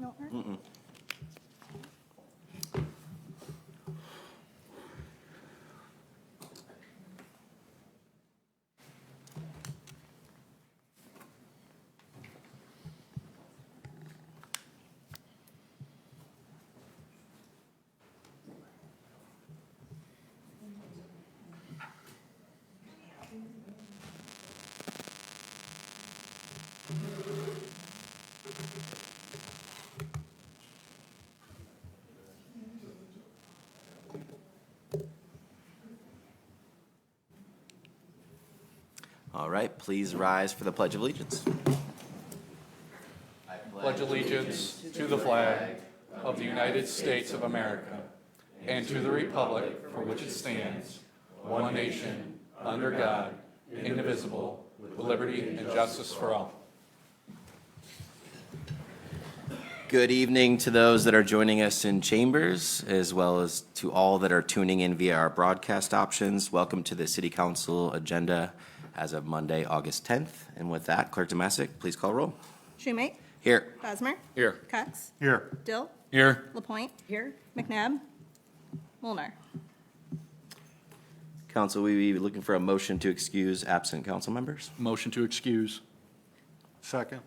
No. All right, please rise for the Pledge of Allegiance. Pledge allegiance to the flag of the United States of America and to the republic for which it stands, one nation, under God, indivisible, with liberty and justice for all. Good evening to those that are joining us in chambers, as well as to all that are tuning in via our broadcast options. Welcome to the City Council agenda as of Monday, August 10th. And with that, Clerk Tomasic, please call roll. Schumate. Here. Bosmer. Here. Cox. Here. Dill. Here. LaPointe. Here. McNabb. Molnar. Council, we be looking for a motion to excuse absent council members. Motion to excuse. Second.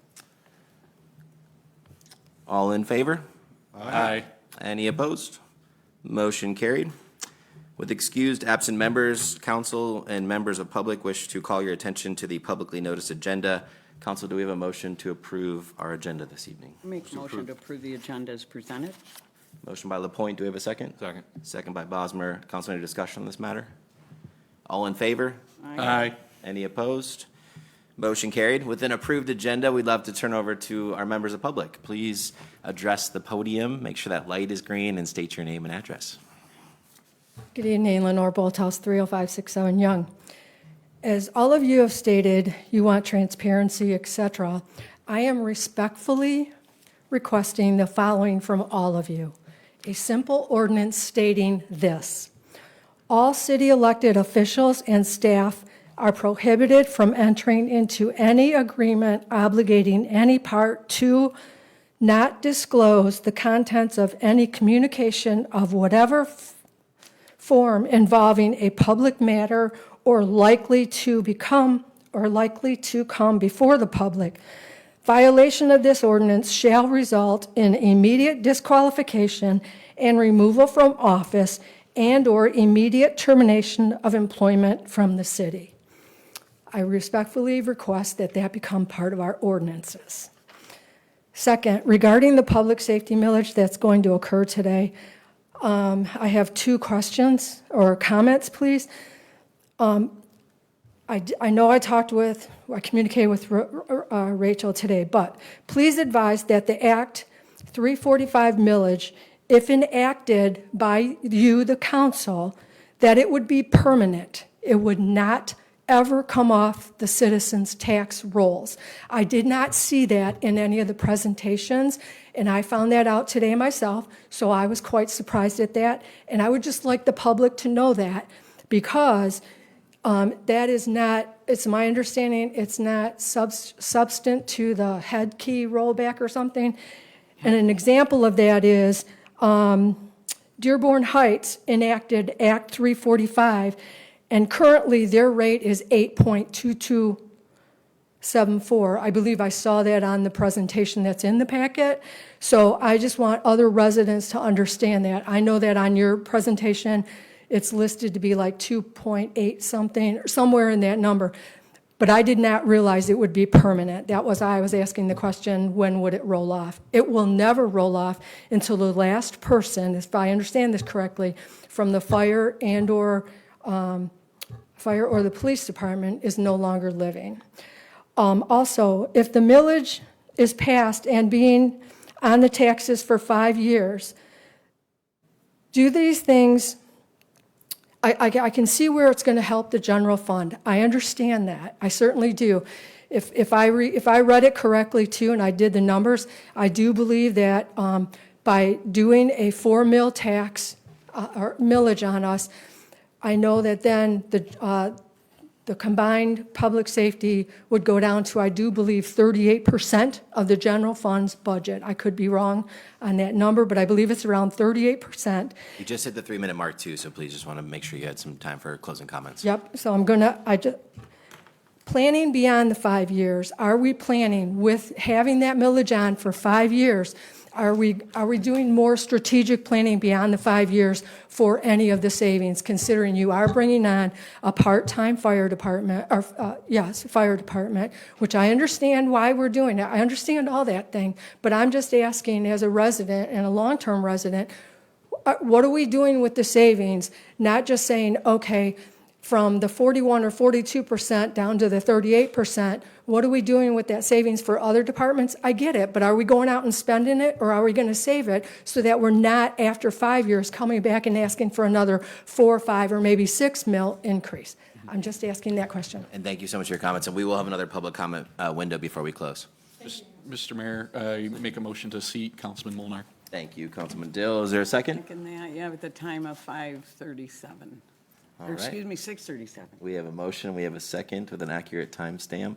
All in favor? Aye. Any opposed? Motion carried. With excused absent members, council and members of public wish to call your attention to the publicly noticed agenda. Council, do we have a motion to approve our agenda this evening? Make a motion to approve the agenda as presented. Motion by LaPointe, do we have a second? Second. Second by Bosmer. Council, any discussion on this matter? All in favor? Aye. Any opposed? Motion carried. With an approved agenda, we'd love to turn over to our members of public. Please address the podium, make sure that light is green, and state your name and address. Good evening, Lenore Bolthouse, 30567 Young. As all of you have stated, you want transparency, etc. I am respectfully requesting the following from all of you. A simple ordinance stating this: all city elected officials and staff are prohibited from entering into any agreement obligating any part to not disclose the contents of any communication of whatever form involving a public matter or likely to come before the public. Violation of this ordinance shall result in immediate disqualification and removal from office and/or immediate termination of employment from the city. I respectfully request that that become part of our ordinances. Second, regarding the public safety millage that's going to occur today, I have two questions or comments, please. I know I communicated with Rachel today, but please advise that the Act 345 millage, if enacted by you, the council, that it would be permanent. It would not ever come off the citizens' tax rolls. I did not see that in any of the presentations, and I found that out today myself, so I was quite surprised at that. And I would just like the public to know that, because that is not, it's my understanding, it's not substant to the head key rollback or something. And an example of that is Dearborn Heights enacted Act 345, and currently their rate is 8.2274. I believe I saw that on the presentation that's in the packet. So I just want other residents to understand that. I know that on your presentation, it's listed to be like 2.8 something, or somewhere in that number. But I did not realize it would be permanent. I was asking the question, when would it roll off? It will never roll off until the last person, if I understand this correctly, from the fire or the police department is no longer living. Also, if the millage is passed and being on the taxes for 5 years, do these things, I can see where it's going to help the general fund. I understand that. I certainly do. If I read it correctly too, and I did the numbers, I do believe that by doing a 4 mil tax or millage on us, I know that then the the combined public safety would go down to, I do believe, 38% of the general fund's budget. I could be wrong on that number, but I believe it's around 38%. You just hit the 3-minute mark too, so please just want to make sure you had some time for closing comments. Yep, so planning beyond the 5 years, are we planning with having that millage on for 5 years? Are we doing more strategic planning beyond the 5 years for any of the savings, considering you are bringing on a part-time fire department, or, fire department, which I understand why we're doing it. I understand all that thing, but I'm just asking as a resident and a long-term resident, what are we doing with the savings? Not just saying, okay, from the 41 or 42% down to the 38%, what are we doing with that savings for other departments? I get it, but are we going out and spending it, or are we going to save it so that we're not, after 5 years, coming back and asking for another 4, 5, or maybe 6 mil increase? I'm just asking that question. And thank you so much for your comments, and we will have another public comment window before we close. Mr. Mayor, you make a motion to seat Councilman Molnar. Thank you, Councilman Dill. Is there a second? Second that, yeah, at the time of 5:37. All Or right. excuse me, 6:37. We have a motion, we have a second with an accurate timestamp.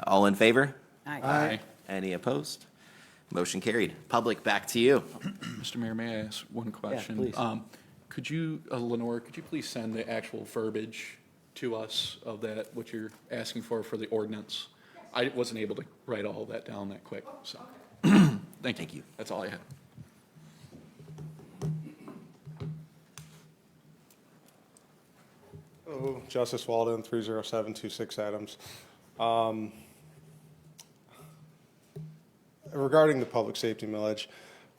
All in favor? Aye. Any opposed? Motion carried. Public, back to you. Mr. Mayor, may I ask one question? please. Could you, Lenore, could you please send the actual verbiage to us of that, what you're asking for the ordinance? I wasn't able to write all that down that quick, so. Thank you. That's all I had. Hello, Justice Walden, 30726 Adams. Regarding the public safety millage,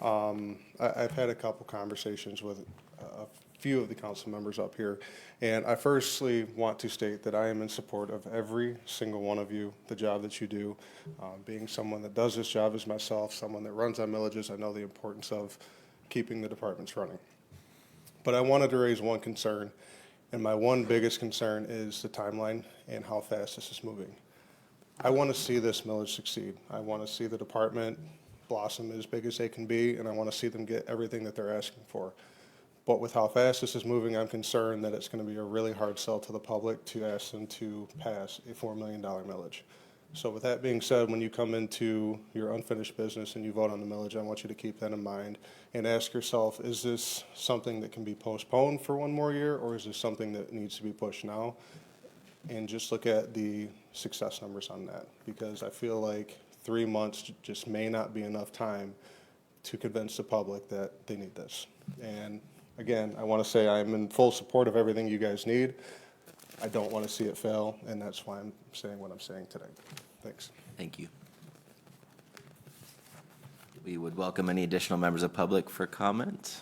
I've had a couple conversations with a few of the council members up here, and I firstly want to state that I am in support of every single one of you, the job that you do. Being someone that does this job as myself, someone that runs on millages, I know the importance of keeping the departments running. But I wanted to raise one concern, and my one biggest concern is the timeline and how fast this is moving. I want to see this millage succeed. I want to see the department blossom as big as they can be, and I want to see them get everything that they're asking for. But with how fast this is moving, I'm concerned that it's going to be a really hard sell to the public to ask them to pass a $4 million millage. So with that being said, when you come into your unfinished business and you vote on the millage, I want you to keep that in mind and ask yourself, is this something that can be postponed for one more year, or is this something that needs to be pushed now? And just look at the success numbers on that, because I feel like 3 months just may not be enough time to convince the public that they need this. And again, I want to say I'm in full support of everything you guys need. I don't want to see it fail, and that's why I'm saying what I'm saying today. Thanks. Thank you. We would welcome any additional members of public for comment.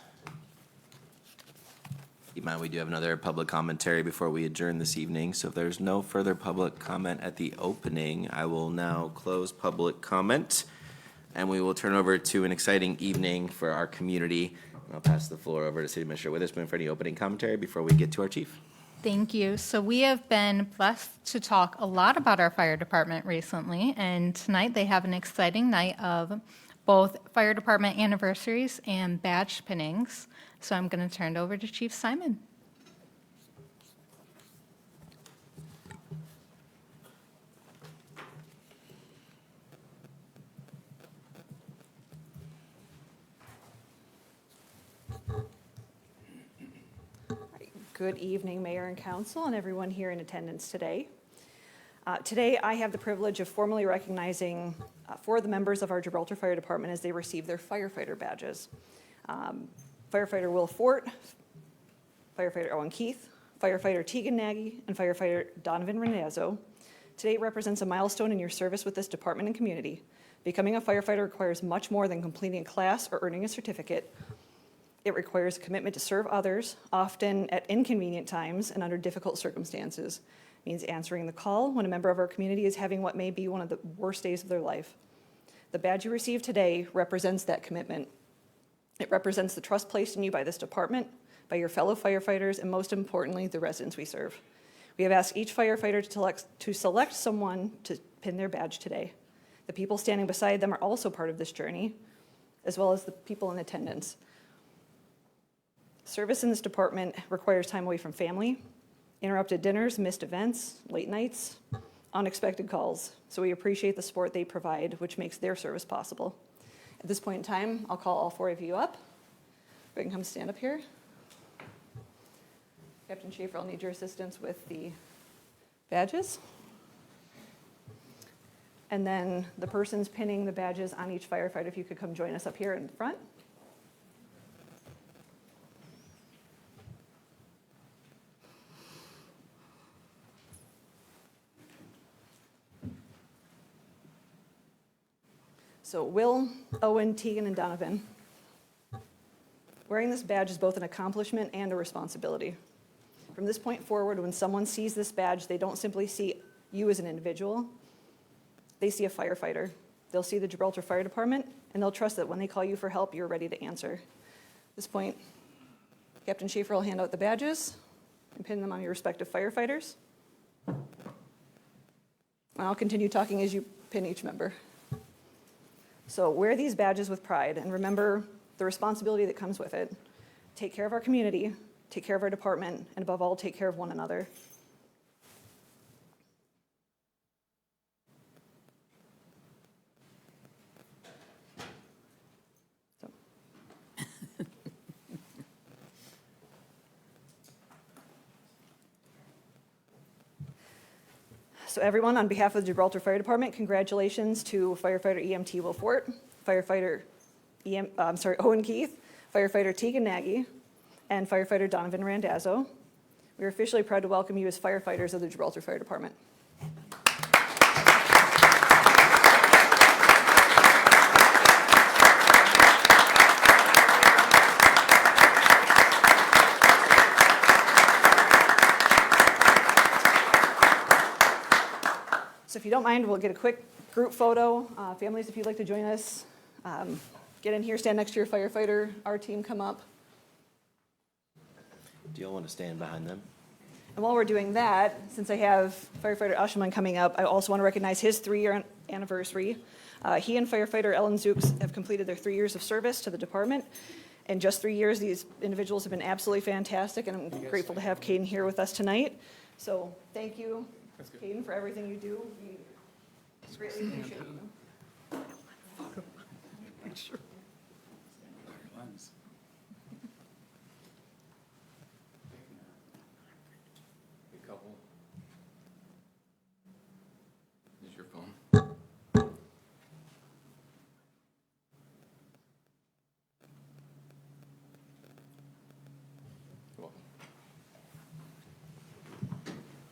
Keep in mind, we do have another public commentary before we adjourn this evening, so if there's no further public comment at the opening, I will now close public comment, and we will turn over to an exciting evening for our community. I'll pass the floor over to City Administrator Witherspoon for any opening commentary before we get to our chief. Thank you. So we have been blessed to talk a lot about our fire department recently, and tonight they have an exciting night of both fire department anniversaries and badge pinnings. So I'm going to turn it over to Chief Simon. Good evening, Mayor and Council, and everyone here in attendance today. Today, I have the privilege of formally recognizing 4 of the members of our Gibraltar Fire Department as they receive their firefighter badges. Firefighter Will Fort, Firefighter Owen Keith, Firefighter Tegan Nagy, and Firefighter Donovan Renazzo. Today represents a milestone in your service with this department and community. Becoming a firefighter requires much more than completing a class or earning a certificate. It requires a commitment to serve others, often at inconvenient times and under difficult circumstances. It means answering the call when a member of our community is having what may be one of the worst days of their life. The badge you receive today represents that commitment. It represents the trust placed in you by this department, by your fellow firefighters, and most importantly, the residents we serve. We have asked each firefighter to select someone to pin their badge today. The people standing beside them are also part of this journey, as well as the people in attendance. Service in this department requires time away from family. interrupted dinners, missed events, late nights, unexpected calls. So we appreciate the support they provide, which makes their service possible. At this point in time, I'll call all 4 of you up. We can come stand up here. Captain Schaefer, I'll need your assistance with the badges. And then the persons pinning the badges on each firefighter, if you could come join us up here in front. So Will, Owen, Tegan, and Donovan. Wearing this badge is both an accomplishment and a responsibility. From this point forward, when someone sees this badge, they don't simply see you as an individual. They see a firefighter. They'll see the Gibraltar Fire Department, and they'll trust that when they call you for help, you're ready to answer. At this point, Captain Schaefer will hand out the badges and pin them on your respective firefighters. And I'll continue talking as you pin each member. So wear these badges with pride and remember the responsibility that comes with it. Take care of our community, take care of our department, and above all, take care of one another. So everyone, on behalf of the Gibraltar Fire Department, congratulations to firefighter EMT Will Fort, firefighter Owen Keith, firefighter Tegan Nagy, and firefighter Donovan Randazzo. We are officially proud to welcome you as firefighters of the Gibraltar Fire Department. So if you don't mind, we'll get a quick group photo. Families, if you'd like to join us, get in here, stand next to your firefighter. Our team come up. Do you all want to stand behind them? And while we're doing that, since I have firefighter Ushelman coming up, I also want to recognize his 3-year anniversary. He and firefighter Ellen Zooks have completed their 3 years of service to the department. In just 3 years, these individuals have been absolutely fantastic, and I'm grateful to have Caden here with us tonight. So thank you, Caden, for everything you do. We greatly appreciate you. A couple. Is your phone?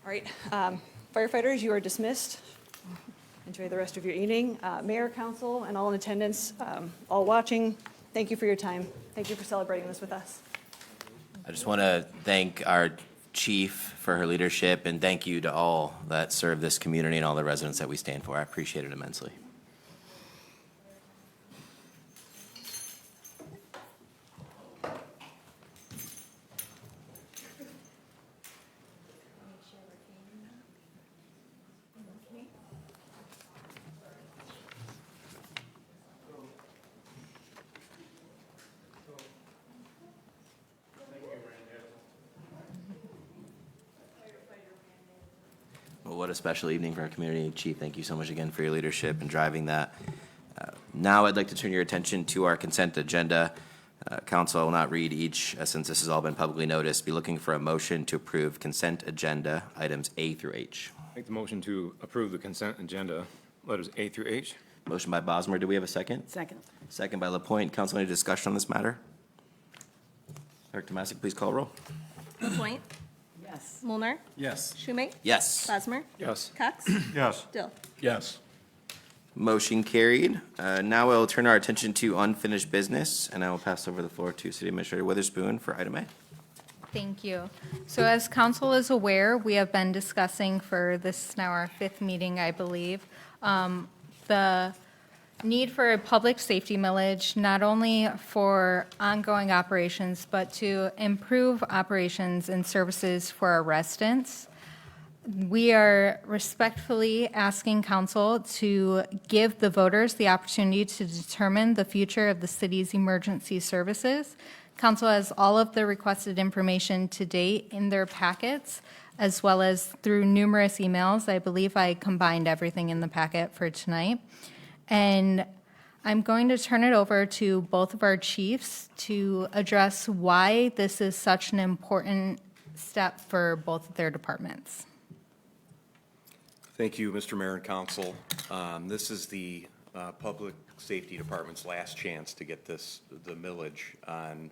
All right, firefighters, you are dismissed. Enjoy the rest of your evening. Mayor, council, and all in attendance, all watching, thank you for your time. Thank you for celebrating this with us. I just want to thank our chief for her leadership, and thank you to all that serve this community and all the residents that we stand for. I appreciate it immensely. Well, what a special evening for our community. Chief, thank you so much again for your leadership and driving that. Now I'd like to turn your attention to our consent agenda. Council, I will not read each since this has all been publicly noticed. Be looking for a motion to approve consent agenda items A through H. Make the motion to approve the consent agenda, letters A through H. Motion by Bosmer. Do we have a second? Second. Second by Lapointe. Council, any discussion on this matter? Clerk Tomasic, please call roll. Lapointe. Yes. Mulner. Yes. Schumate. Yes. Bosmer. Yes. Cox. Yes. Dill. Yes. Motion carried. Now we'll turn our attention to unfinished business, and I will pass over the floor to City Administrator Witherspoon for item A. Thank you. So as council is aware, we have been discussing for this is now our 5th meeting, I believe, the need for a public safety millage, not only for ongoing operations, but to improve operations and services for our residents. We are respectfully asking council to give the voters the opportunity to determine the future of the city's emergency services. Council has all of the requested information to date in their packets, as well as through numerous emails. I believe I combined everything in the packet for tonight. And I'm going to turn it over to both of our chiefs to address why this is such an important step for both of their departments. Thank you, Mr. Mayor and Council. This is the Public Safety Department's last chance to get the millage on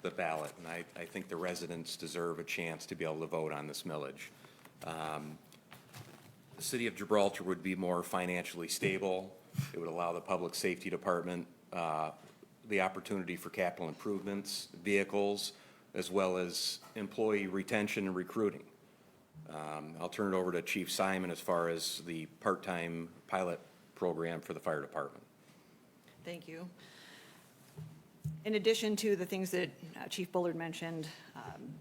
the ballot, and I think the residents deserve a chance to be able to vote on this millage. The City of Gibraltar would be more financially stable. It would allow the Public Safety Department the opportunity for capital improvements, vehicles, as well as employee retention and recruiting. I'll turn it over to Chief Simon as far as the part-time pilot program for the fire department. Thank you. In addition to the things that Chief Bullard mentioned,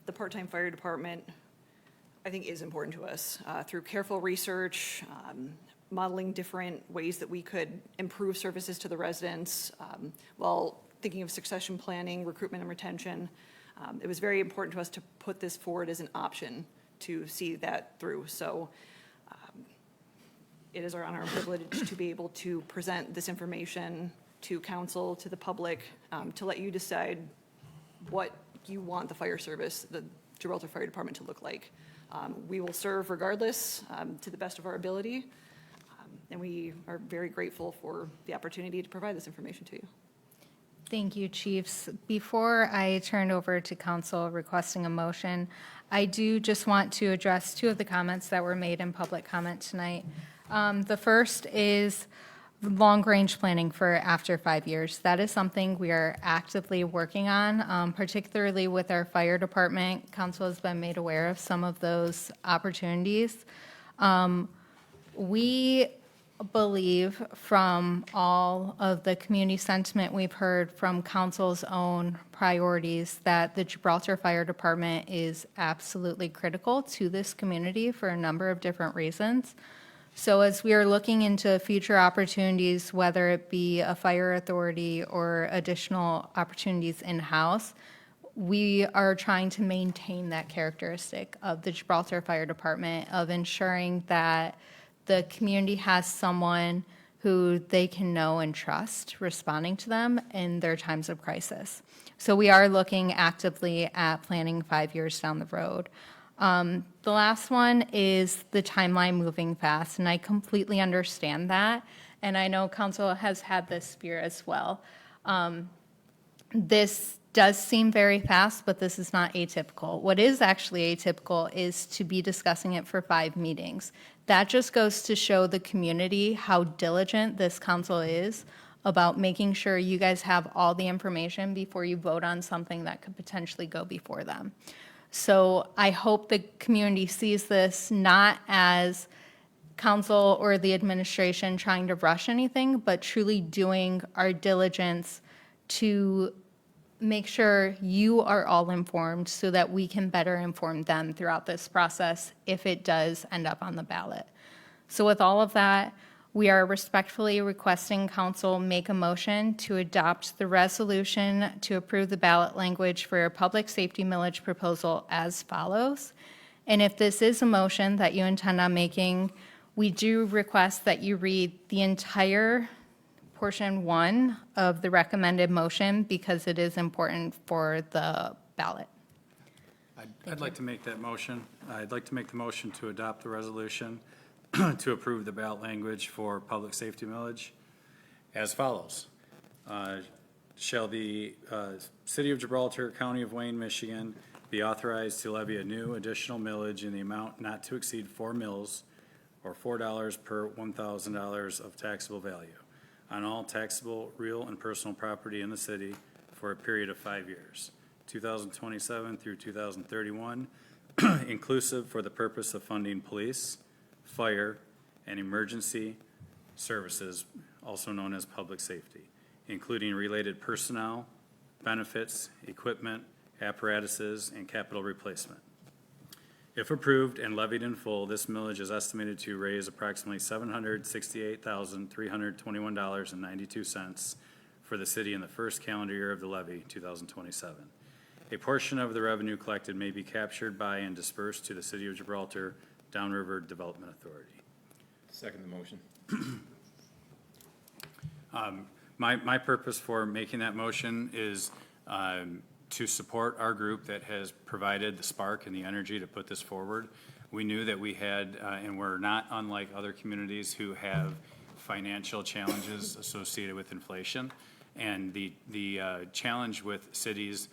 the part-time fire department, I think, is important to us. Through careful research, modeling different ways that we could improve services to the residents, while thinking of succession planning, recruitment and retention, it was very important to us to put this forward as an option to see that through. So it is our honor and privilege to be able to present this information to council, to the public, to let you decide what you want the fire service, the Gibraltar Fire Department, to look like. We will serve regardless, to the best of our ability, and we are very grateful for the opportunity to provide this information to you. Thank you, Chiefs. Before I turn over to council requesting a motion, I do just want to address two of the comments that were made in public comment tonight. The first is long-range planning for after 5 years. That is something we are actively working on, particularly with our fire department. Council has been made aware of some of those opportunities. We believe from all of the community sentiment we've heard from council's own priorities that the Gibraltar Fire Department is absolutely critical to this community for a number of different reasons. So as we are looking into future opportunities, whether it be a fire authority or additional opportunities in-house, we are trying to maintain that characteristic of the Gibraltar Fire Department of ensuring that the community has someone who they can know and trust responding to them in their times of crisis. So we are looking actively at planning 5 years down the road. The last one is the timeline moving fast, and I completely understand that. And I know council has had this fear as well. This does seem very fast, but this is not atypical. What is actually atypical is to be discussing it for 5 meetings. That just goes to show the community how diligent this council is about making sure you guys have all the information before you vote on something that could potentially go before them. So I hope the community sees this not as council or the administration trying to rush anything, but truly doing our diligence to make sure you are all informed so that we can better inform them throughout this process if it does end up on the ballot. So with all of that, we are respectfully requesting council make a motion to adopt the resolution to approve the ballot language for a public safety millage proposal as follows. And if this is a motion that you intend on making, we do request that you read the entire portion 1 of the recommended motion because it is important for the ballot. I'd like to make that motion. I'd like to make the motion to adopt the resolution to approve the ballot language for public safety millage as follows. Shall the City of Gibraltar, County of Wayne, Michigan be authorized to levy a new additional millage in the amount not to exceed 4 mills or $4 per $1,000 of taxable value on all taxable real and personal property in the city for a period of 5 years, 2027 through 2031, inclusive for the purpose of funding police, fire, and emergency services, also known as public safety, including related personnel, benefits, equipment, apparatuses, and capital replacement. If approved and levied in full, this millage is estimated to raise approximately $768,321.92 for the city in the first calendar year of the levy, 2027. a portion of the revenue collected may be captured by and dispersed to the City of Gibraltar Downriver Development Authority. Second the motion. My purpose for making that motion is to support our group that has provided the spark and the energy to put this forward. We knew that we had, and we're not unlike other communities who have financial challenges associated with inflation. And the challenge with cities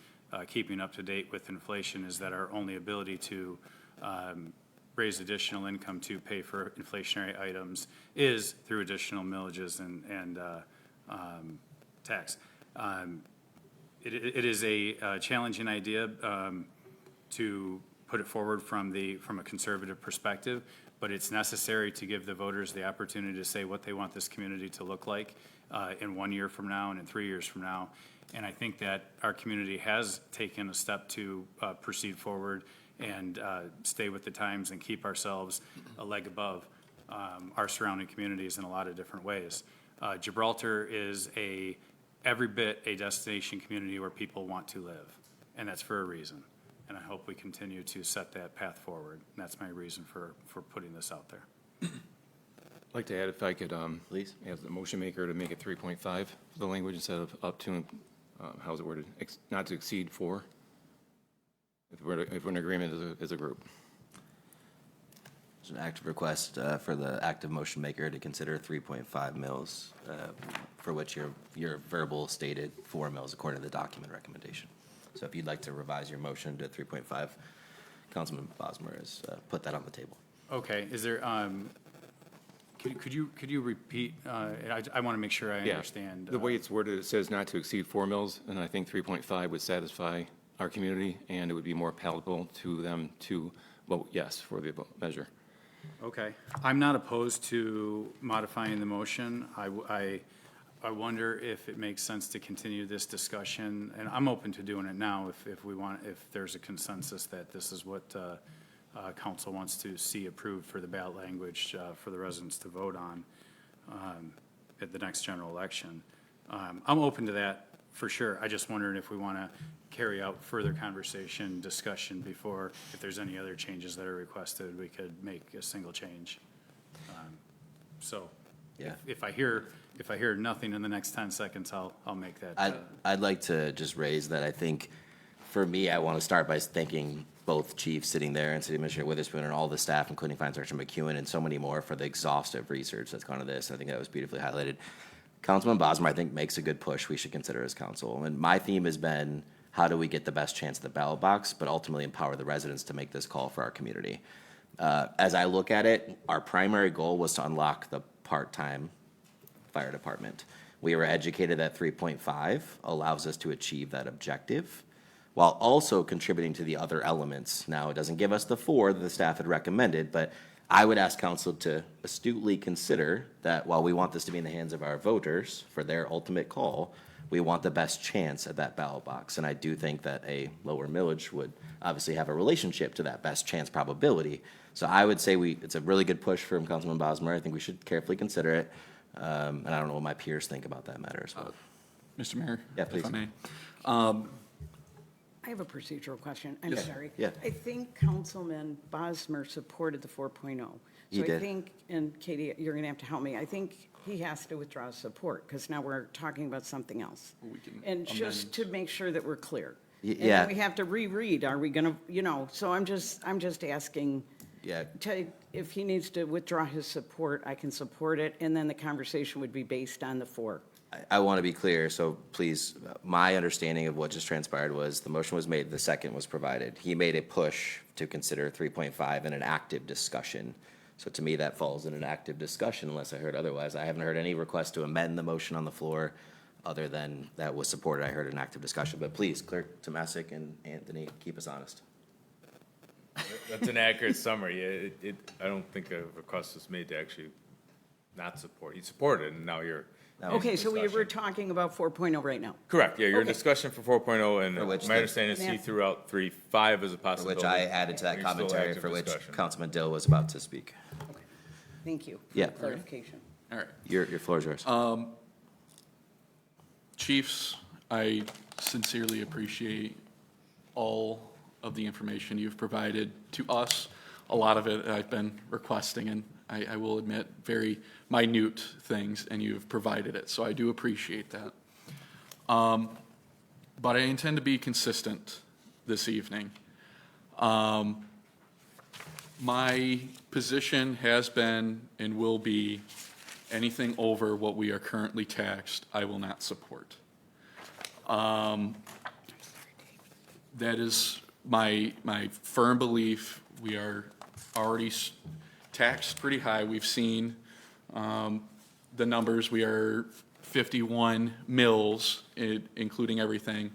keeping up to date with inflation is that our only ability to raise additional income to pay for inflationary items is through additional millages and tax. It is a challenging idea to put it forward from a conservative perspective, but it's necessary to give the voters the opportunity to say what they want this community to look like in 1 year from now and in 3 years from now. And I think that our community has taken a step to proceed forward and stay with the times and keep ourselves a leg above our surrounding communities in a lot of different ways. Gibraltar is every bit a destination community where people want to live, and that's for a reason. And I hope we continue to set that path forward. And that's my reason for putting this out there. I'd like to add, if I could, Please. as the motion maker, to make it 3.5 for the language instead of up to, how's it worded? Not to exceed 4. If we're in agreement as a group. There's an active request for the active motion maker to consider 3.5 mils, for which your verbal stated 4 mils according to the document recommendation. So if you'd like to revise your motion to 3.5, Councilman Bosmer has put that on the table. Okay, is there, could you repeat, I want to make sure I Yeah. understand. The way it's worded, it says not to exceed 4 mils, and I think 3.5 would satisfy our community, and it would be more palatable to them to vote yes for the measure. Okay. I'm not opposed to modifying the motion. I wonder if it makes sense to continue this discussion, and I'm open to doing it now if there's a consensus that this is what council wants to see approved for the ballot language for the residents to vote on at the next general election. I'm open to that for sure. I just wondered if we want to carry out further conversation, discussion before, if there's any other changes that are requested, we could make a single change. So Yeah. if I hear nothing in the next 10 seconds, I'll make that. I'd like to just raise that I think, for me, I want to start by thanking both chiefs sitting there and City Administrator Witherspoon and all the staff, including Finance Director McEwen and so many more, for the exhaustive research that's gone into this. I think that was beautifully highlighted. Councilman Bosmer, I think, makes a good push we should consider as council. And my theme has been, how do we get the best chance at the ballot box, but ultimately empower the residents to make this call for our community? As I look at it, our primary goal was to unlock the part-time fire department. We were educated that 3.5 allows us to achieve that objective while also contributing to the other elements. Now, it doesn't give us the 4 that the staff had recommended, but I would ask council to astutely consider that while we want this to be in the hands of our voters for their ultimate call, we want the best chance at that ballot box. And I do think that a lower millage would obviously have a relationship to that best chance probability. So I would say it's a really good push from Councilman Bosmer. I think we should carefully consider it. And I don't know what my peers think about that matter as well. Mr. Mayor? Yeah, please. If I may. I have a procedural question. I'm Yes. sorry. Yeah. I think Councilman Bosmer supported the 4.0. He So I did. think, and Katie, you're going to have to help me, I think he has to withdraw his support because now we're talking about something else. And just to make sure that we're clear. And yeah. then we have to reread, are we going to, so I'm just asking, Yeah, if he needs to withdraw his support, I can support it, and then the conversation would be based on the 4. I want to be clear, so please, my understanding of what just transpired was the motion was made, the second was provided. He made a push to consider 3.5 in an active discussion. So to me, that falls in an active discussion unless I heard otherwise. I haven't heard any request to amend the motion on the floor other than that was supported. I heard an active discussion. But please, Clerk Tomasic and Anthony, keep us honest. That's an accurate summary. I don't think a request was made to actually not support. You supported, and now you're. Okay, so we're talking about 4.0 right now. Correct, yeah, you're in Okay. discussion for 4.0, and For which my the- understanding is he threw out 3.5 as a For possibility. which I added to that You're still commentary active for which discussion. Councilman Dill was about to speak. Thank you. for Yeah. the clarification. All right. Your floor is yours. Chiefs, I sincerely appreciate all of the information you've provided to us. A lot of it I've been requesting, and I will admit, very minute things, and you've provided it, so I do appreciate that. But I intend to be consistent this evening. My position has been and will be anything over what we are currently taxed, I will not support. That is my firm belief. We are already taxed pretty high. We've seen the numbers. We are 51 mills, including everything.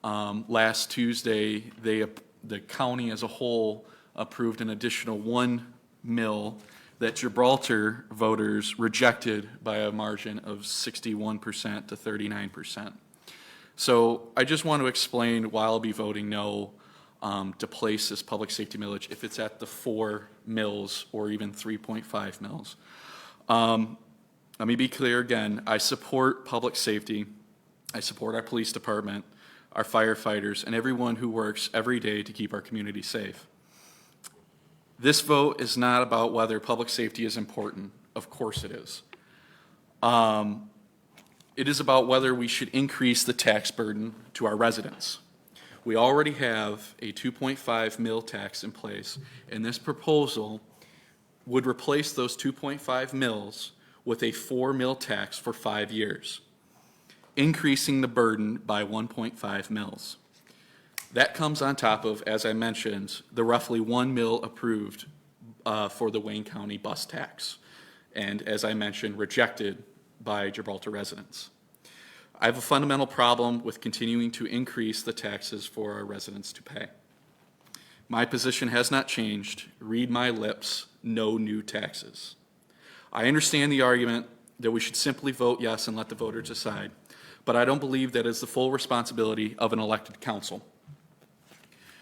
Last Tuesday, the county as a whole approved an additional 1 mill that Gibraltar voters rejected by a margin of 61% to 39%. So I just want to explain why I'll be voting no to place this public safety millage if it's at the 4 mills or even 3.5 mills. Let me be clear again. I support public safety. I support our police department, our firefighters, and everyone who works every day to keep our community safe. This vote is not about whether public safety is important. Of course it is. It is about whether we should increase the tax burden to our residents. We already have a 2.5 mil tax in place, and this proposal would replace those 2.5 mils with a 4 mil tax for 5 years, increasing the burden by 1.5 mils. That comes on top of, as I mentioned, the roughly 1 mil approved for the Wayne County bus tax, and as I mentioned, rejected by Gibraltar residents. I have a fundamental problem with continuing to increase the taxes for our residents to pay. My position has not changed. Read my lips, no new taxes. I understand the argument that we should simply vote yes and let the voters decide, but I don't believe that is the full responsibility of an elected council.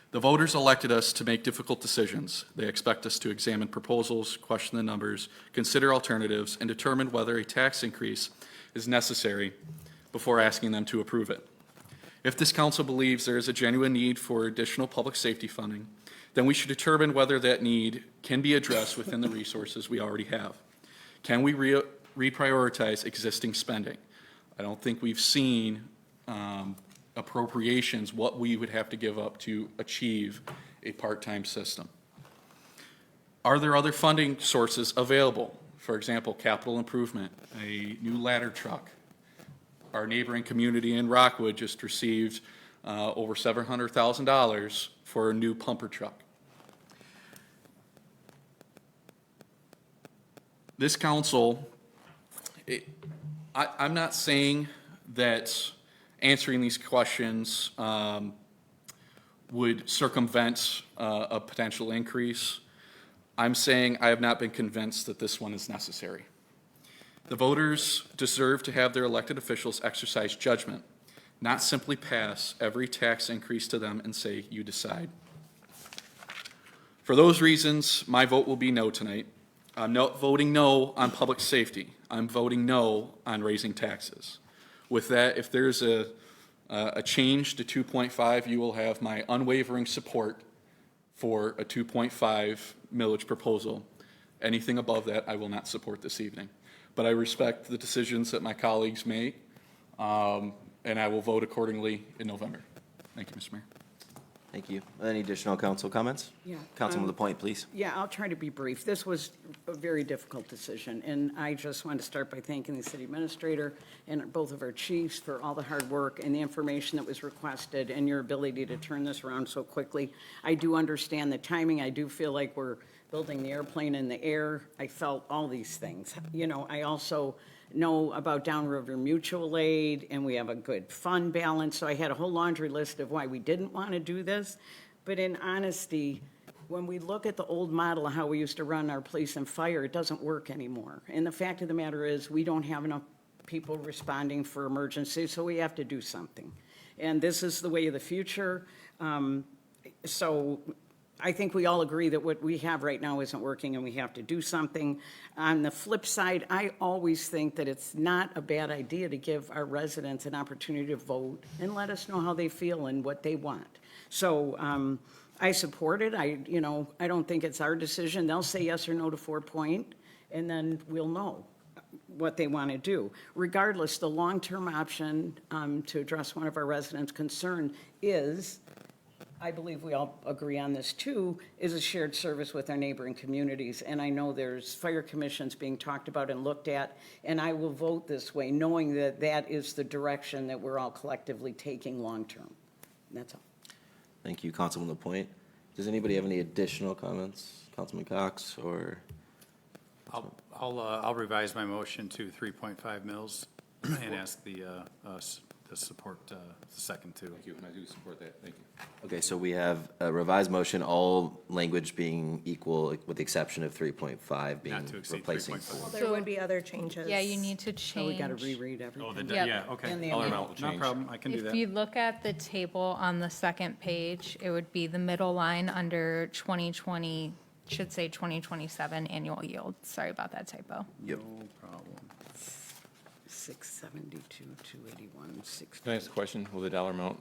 The voters elected us to make difficult decisions. They expect us to examine proposals, question the numbers, consider alternatives, and determine whether a tax increase is necessary before asking them to approve it. If this council believes there is a genuine need for additional public safety funding, then we should determine whether that need can be addressed within the resources we already have. Can we reprioritize existing spending? I don't think we've seen appropriations, what we would have to give up to achieve a part-time system. Are there other funding sources available? For example, capital improvement, a new ladder truck. Our neighboring community in Rockwood just received over $700,000 for a new pumper truck. This council, I'm not saying that answering these questions would circumvent a potential increase. I'm saying I have not been convinced that this one is necessary. The voters deserve to have their elected officials exercise judgment, not simply pass every tax increase to them and say, you decide. For those reasons, my vote will be no tonight. I'm not voting no on public safety. I'm voting no on raising taxes. With that, if there's a change to 2.5, you will have my unwavering support for a 2.5 millage proposal. Anything above that, I will not support this evening. But I respect the decisions that my colleagues make, and I will vote accordingly in November. Thank you, Mr. Mayor. Thank you. Any additional council comments? Yeah. Councilman LaPointe, please. Yeah, I'll try to be brief. This was a very difficult decision, and I just want to start by thanking the city administrator and both of our chiefs for all the hard work and the information that was requested and your ability to turn this around so quickly. I do understand the timing. I do feel like we're building the airplane in the air. I felt all these things. You know, I also know about Downriver Mutual Aid, and we have a good fund balance. So I had a whole laundry list of why we didn't want to do this. But in honesty, when we look at the old model of how we used to run our police and fire, it doesn't work anymore. And the fact of the matter is we don't have enough people responding for emergencies, so we have to do something. And this is the way of the future. So I think we all agree that what we have right now isn't working and we have to do something. On the flip side, I always think that it's not a bad idea to give our residents an opportunity to vote and let us know how they feel and what they want. So I support it. I don't think it's our decision. They'll say yes or no to 4 Point, and then we'll know what they want to do. Regardless, the long-term option to address one of our residents' concern is, I believe we all agree on this too, is a shared service with our neighboring communities. And I know there's fire commissions being talked about and looked at, and I will vote this way, knowing that that is the direction that we're all collectively taking long-term. That's all. Thank you, Councilman LaPointe. Does anybody have any additional comments? Councilman Cox or? I'll revise my motion to 3.5 mils and ask the support, the second too. Thank you, and I do support that, thank you. Okay, so we have a revised motion, all language being equal with the exception of 3.5 being Not to exceed replacing 3.5. 4. There would be other changes. Yeah, you need to So change. we got to reread everything. Oh, Yep. yeah, okay. And the Dollar amount. amount will No change. problem, I can do If that. you look at the table on the second page, it would be the middle line under 2020, should say 2027 annual yield. Sorry about that typo. Yep. No problem. 672, 281, 6. Can I ask a question? Will the dollar amount,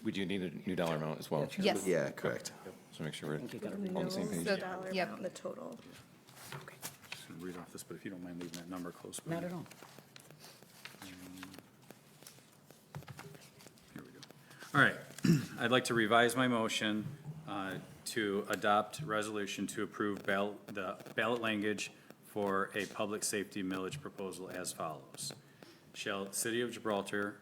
would you need a new dollar amount as well? Yes. Yeah, correct. So make sure we're think you gotta on the same page. So, Dollar yep. amount, the total. Just gonna read off this, but if you don't mind leaving that number close by. Not at all. Here we go. All right, I'd like to revise my motion to adopt resolution to approve the ballot language for a public safety millage proposal as follows. Shall City of Gibraltar,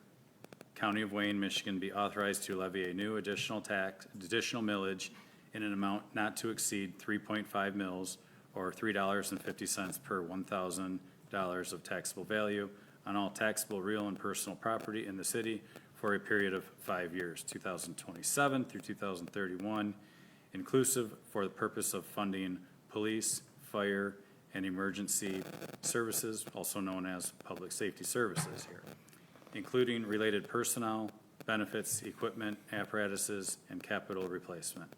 County of Wayne, Michigan be authorized to levy a new additional millage in an amount not to exceed 3.5 mils or $3.50 per $1,000 of taxable value on all taxable real and personal property in the city for a period of 5 years, 2027 through 2031, inclusive for the purpose of funding police, fire, and emergency services, also known as public safety services here, including related personnel, benefits, equipment, apparatuses, and capital replacement.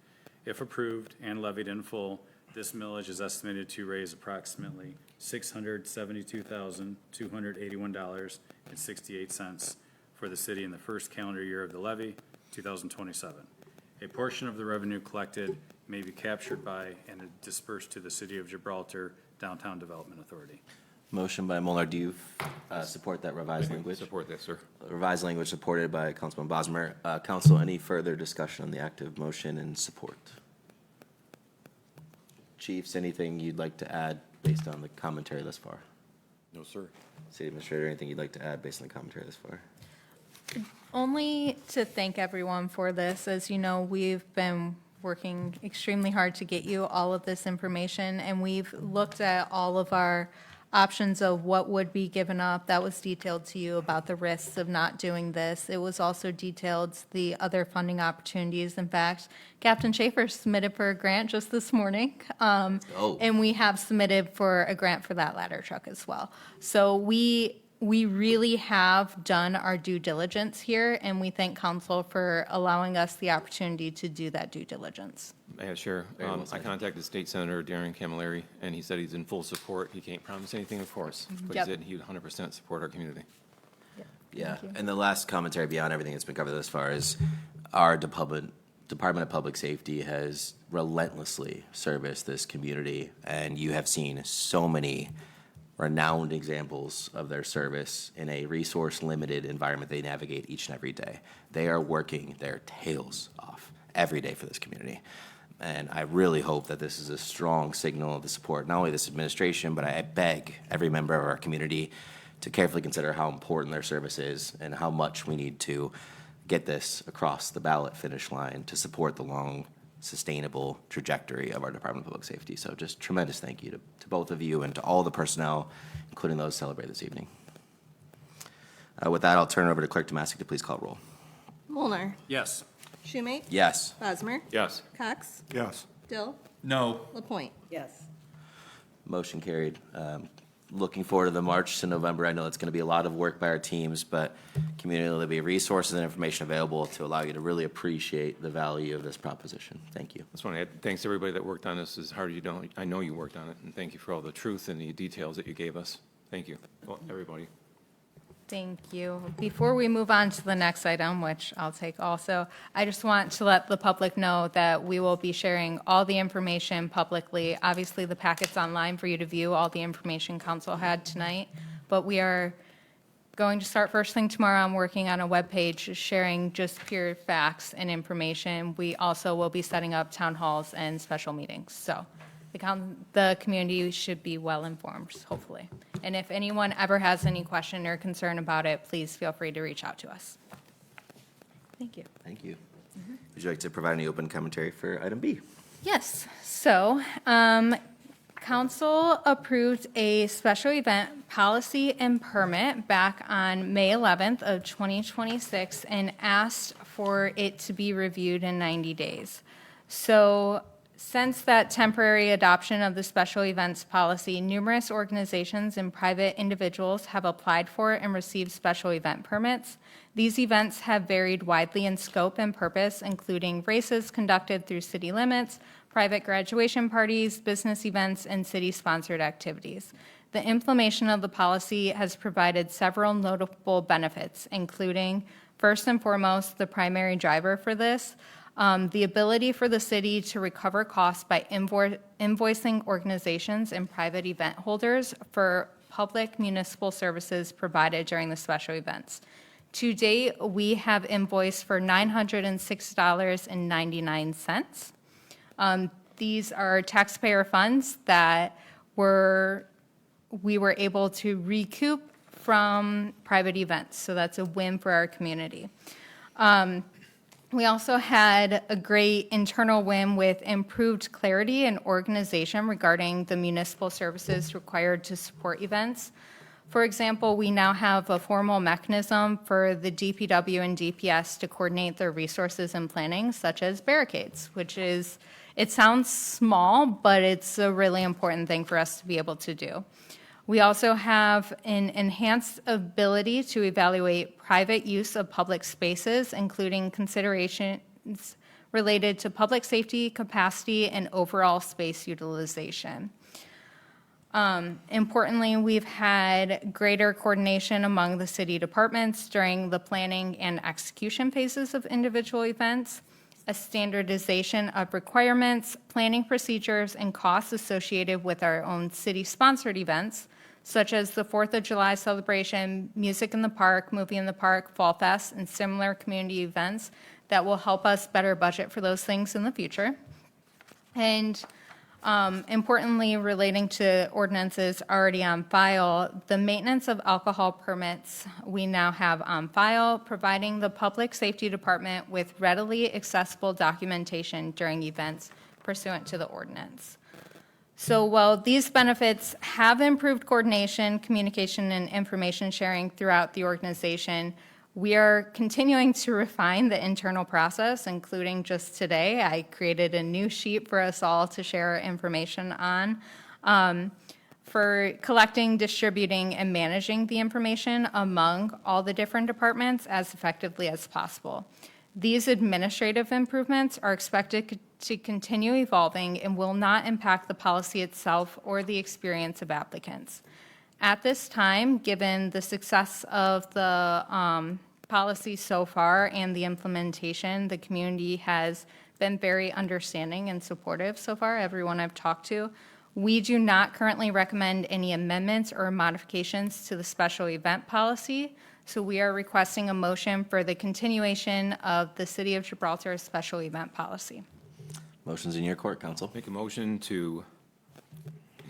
If approved and levied in full, this millage is estimated to raise approximately $672,281.68 for the city in the first calendar year of the levy, 2027. A portion of the revenue collected may be captured by and dispersed to the City of Gibraltar Downtown Development Authority. Motion by Moeller. Do you support that revised language? Support that, sir. Revised language supported by Councilman Bosmer. Council, any further discussion on the active motion and support? Chiefs, anything you'd like to add based on the commentary thus far? No, sir. City Administrator, anything you'd like to add based on the commentary thus far? Only to thank everyone for this. As you know, we've been working extremely hard to get you all of this information, and we've looked at all of our options of what would be given up. That was detailed to you about the risks of not doing this. It was also detailed the other funding opportunities. In fact, Captain Schaefer submitted for a grant just this morning. And we have submitted for a grant for that ladder truck as well. So we really have done our due diligence here, and we thank council for allowing us the opportunity to do that due diligence. Yeah, sure. I contacted State Senator Darren Camilleri, and he said he's in full support. He can't promise anything, of course, but he Yep. said he would 100% support our community. Yeah, Thank you. and the last commentary beyond everything that's been covered thus far is our Department of Public Safety has relentlessly serviced this community, and you have seen so many renowned examples of their service in a resource-limited environment they navigate each and every day. They are working their tails off every day for this community. And I really hope that this is a strong signal of the support, not only this administration, but I beg every member of our community to carefully consider how important their service is and how much we need to get this across the ballot finish line to support the long, sustainable trajectory of our Department of Public Safety. So just tremendous thank you to both of you and to all the personnel, including those celebrated this evening. With that, I'll turn it over to Clerk Tomasic to please call roll. Molnar. Yes. Schumate. Yes. Bosmer. Yes. Cox. Yes. Dill. No. LaPointe. Yes. Motion carried. looking forward to the March to November. I know it's going to be a lot of work by our teams, but community will be resources and information available to allow you to really appreciate the value of this proposition. Thank you. I just want to add thanks to everybody that worked on this as hard as you don't. I know you worked on it, and thank you for all the truth and the details that you gave us. Thank you, well, everybody. Thank you. Before we move on to the next item, which I'll take also, I just want to let the public know that we will be sharing all the information publicly. Obviously, the packet's online for you to view all the information council had tonight, but we are going to start first thing tomorrow. I'm working on a webpage sharing just pure facts and information. We also will be setting up town halls and special meetings. So the community should be well informed, hopefully. And if anyone ever has any question or concern about it, please feel free to reach out to us. Thank you. Thank you. Would you like to provide any open commentary for item B? Yes, so council approved a special event policy and permit back on May 11th of 2026 and asked for it to be reviewed in 90 days. So since that temporary adoption of the special events policy, numerous organizations and private individuals have applied for and received special event permits. These events have varied widely in scope and purpose, including races conducted through city limits, private graduation parties, business events, and city-sponsored activities. The implementation of the policy has provided several notable benefits, including, first and foremost, the primary driver for this, the ability for the city to recover costs by invoicing organizations and private event holders for public municipal services provided during the special events. To date, we have invoiced for $906.99. These are taxpayer funds that we were able to recoup from private events, so that's a win for our community. We also had a great internal win with improved clarity and organization regarding the municipal services required to support events. For example, we now have a formal mechanism for the DPW and DPS to coordinate their resources and planning, such as barricades, it sounds small, but it's a really important thing for us to be able to do. We also have an enhanced ability to evaluate private use of public spaces, including considerations related to public safety, capacity, and overall space utilization. Importantly, we've had greater coordination among the city departments during the planning and execution phases of individual events, a standardization of requirements, planning procedures, and costs associated with our own city-sponsored events, such as the 4th of July celebration, Music in the Park, Movie in the Park, Fall Fest, and similar community events that will help us better budget for those things in the future. And importantly, relating to ordinances already on file, the maintenance of alcohol permits we now have on file, providing the Public Safety Department with readily accessible documentation during events pursuant to the ordinance. So while these benefits have improved coordination, communication, and information sharing throughout the organization, we are continuing to refine the internal process, including just today. I created a new sheet for us all to share information on for collecting, distributing, and managing the information among all the different departments as effectively as possible. These administrative improvements are expected to continue evolving and will not impact the policy itself or the experience of applicants. At this time, given the success of the policy so far and the implementation, the community has been very understanding and supportive so far, everyone I've talked to. We do not currently recommend any amendments or modifications to the special event policy, so we are requesting a motion for the continuation of the City of Gibraltar special event policy. Motion's in your court, Council. Make a motion to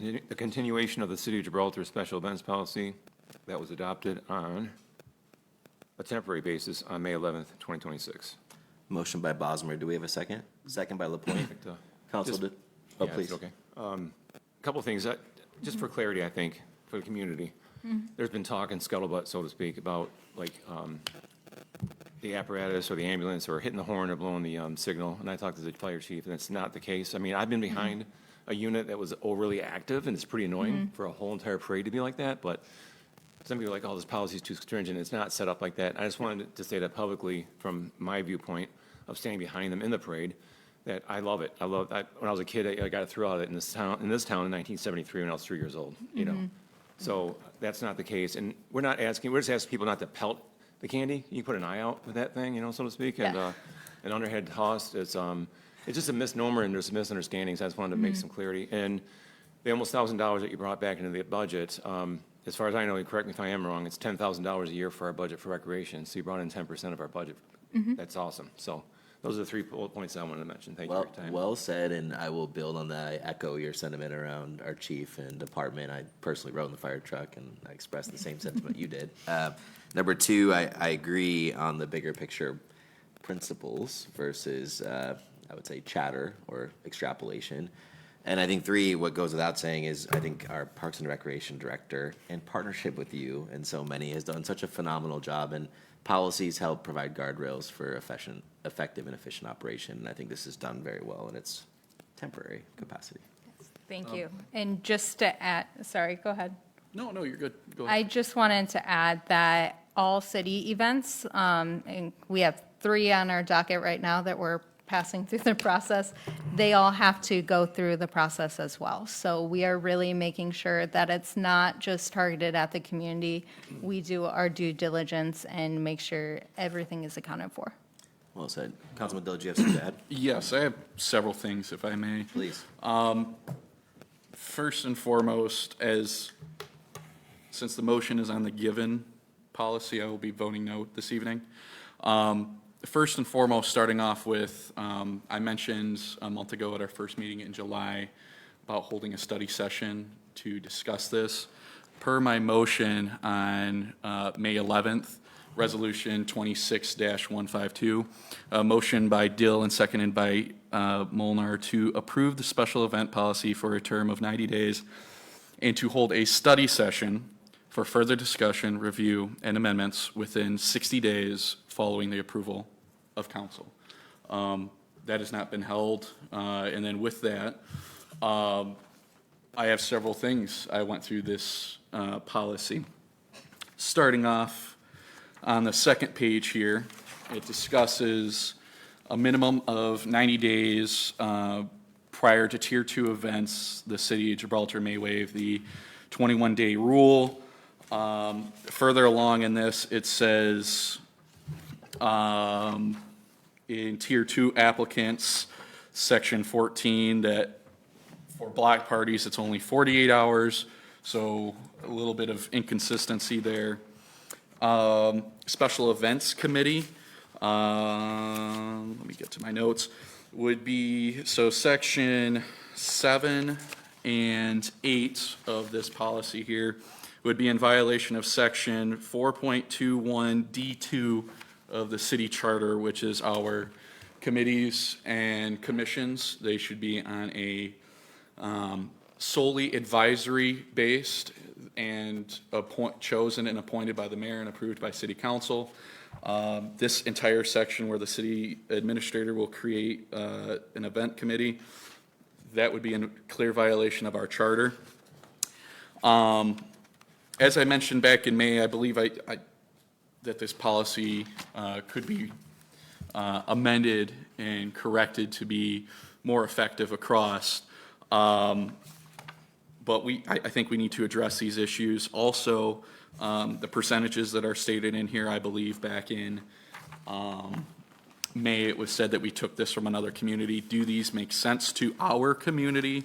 the continuation of the City of Gibraltar special events policy that was adopted on a temporary basis on May 11th, 2026. Motion by Bosmer. Do we have a second? Second by LaPointe. Council, Just- oh, Yeah, please. it's okay. A couple of things, just for clarity, I think, for the community. There's been talk and scuttlebutt, so to speak, about like the apparatus or the ambulance or hitting the horn or blowing the signal. And I talked to the fire chief, and it's not the case. I mean, I've been behind a unit that was overly active, and it's pretty annoying for a whole entire parade to be like that, but some people are like, oh, this policy is too stringent. It's not set up like that. I just wanted to say that publicly from my viewpoint of standing behind them in the parade, that I love it. When I was a kid, I got through all of it in this town in 1973 when I was 3 years old, you know. So that's not the case. And we're just asking people not to pelt the candy. You can put an eye out with that thing, you know, so to speak. And an underhead toss, it's just a misnomer and there's misunderstandings. I just wanted to make some clarity. And the almost $1,000 that you brought back into the budget, as far as I know, and correct me if I am wrong, it's $10,000 a year for our budget for recreation. So you brought in 10% of our budget. That's awesome. So those are the 3 bullet points I wanted to mention. Thank you for your time. Well said, and I will build on that. I echo your sentiment around our chief and department. I personally rode in the fire truck, and I expressed the same sentiment you did. Number 2, I agree on the bigger picture principles versus, I would say, chatter or extrapolation. And I think 3, what goes without saying is I think our Parks and Recreation Director, in partnership with you and so many, has done such a phenomenal job, and policies help provide guardrails for effective and efficient operation. And I think this is done very well in its temporary capacity. Thank you. And just to add, sorry, go ahead. No, you're good. Go I ahead. just wanted to add that all city events, and we have 3 on our docket right now that we're passing through the process, they all have to go through the process as well. So we are really making sure that it's not just targeted at the community. We do our due diligence and make sure everything is accounted for. Well said. Councilman Dill, do you have something to add? Yes, I have several things, if I may. Please. First and foremost, since the motion is on the given policy, I will be voting no this evening. First and foremost, starting off with, I mentioned a month ago at our first meeting in July about holding a study session to discuss this. Per my motion on May 11th, Resolution 26-152, a motion by Dill and seconded by Molnar to approve the special event policy for a term of 90 days and to hold a study session for further discussion, review, and amendments within 60 days following the approval of council. That has not been held. And then with that, I have several things I went through this policy. Starting off on the second page here, it discusses a minimum of 90 days prior to Tier 2 events. The city of Gibraltar may waive the 21-day rule. Further along in this, it says in Tier 2 applicants, Section 14, that for block parties, it's only 48 hours, so a little bit of inconsistency there. Special Events Committee, let me get to my notes, would be, so Section 7 and 8 of this policy here would be in violation of Section 4.21D2 of the city charter, which is our committees and commissions. They should be on a solely advisory based and chosen and appointed by the mayor and approved by city council. This entire section where the city administrator will create an event committee, that would be in clear violation of our charter. As I mentioned back in May, I believe that this policy could be amended and corrected to be more effective across. But I think we need to address these issues. Also, the percentages that are stated in here, I believe back in May, it was said that we took this from another community. Do these make sense to our community?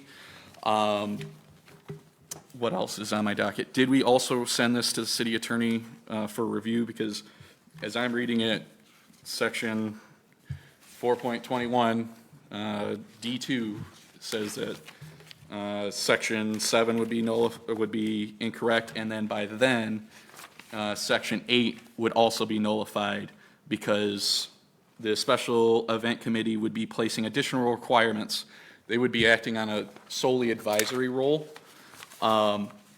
What else is on my docket? Did we also send this to the city attorney for review? Because as I'm reading it, section 4.21 D2 says that section 7 would be incorrect, and then by then, section 8 would also be nullified because the special event committee would be placing additional requirements. They would be acting on a solely advisory role.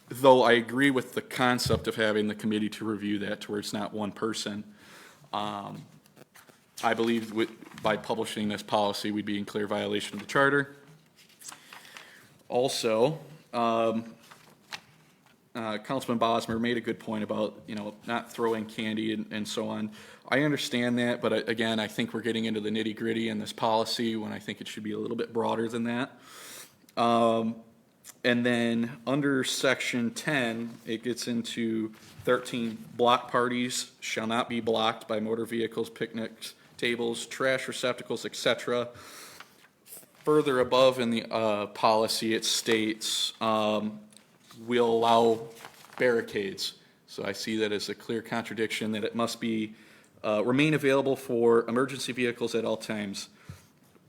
Though I agree with the concept of having the committee to review that to where it's not one person, I believe by publishing this policy, we'd be in clear violation of the charter. Also, Councilman Bosmer made a good point about, not throwing candy and so on. I understand that, but again, I think we're getting into the nitty-gritty in this policy when I think it should be a little bit broader than that. And then under section 10, it gets into 13, block parties shall not be blocked by motor vehicles, picnics, tables, trash receptacles, etc. Further above in the policy, it states we'll allow barricades. So I see that as a clear contradiction, that it must be remain available for emergency vehicles at all times.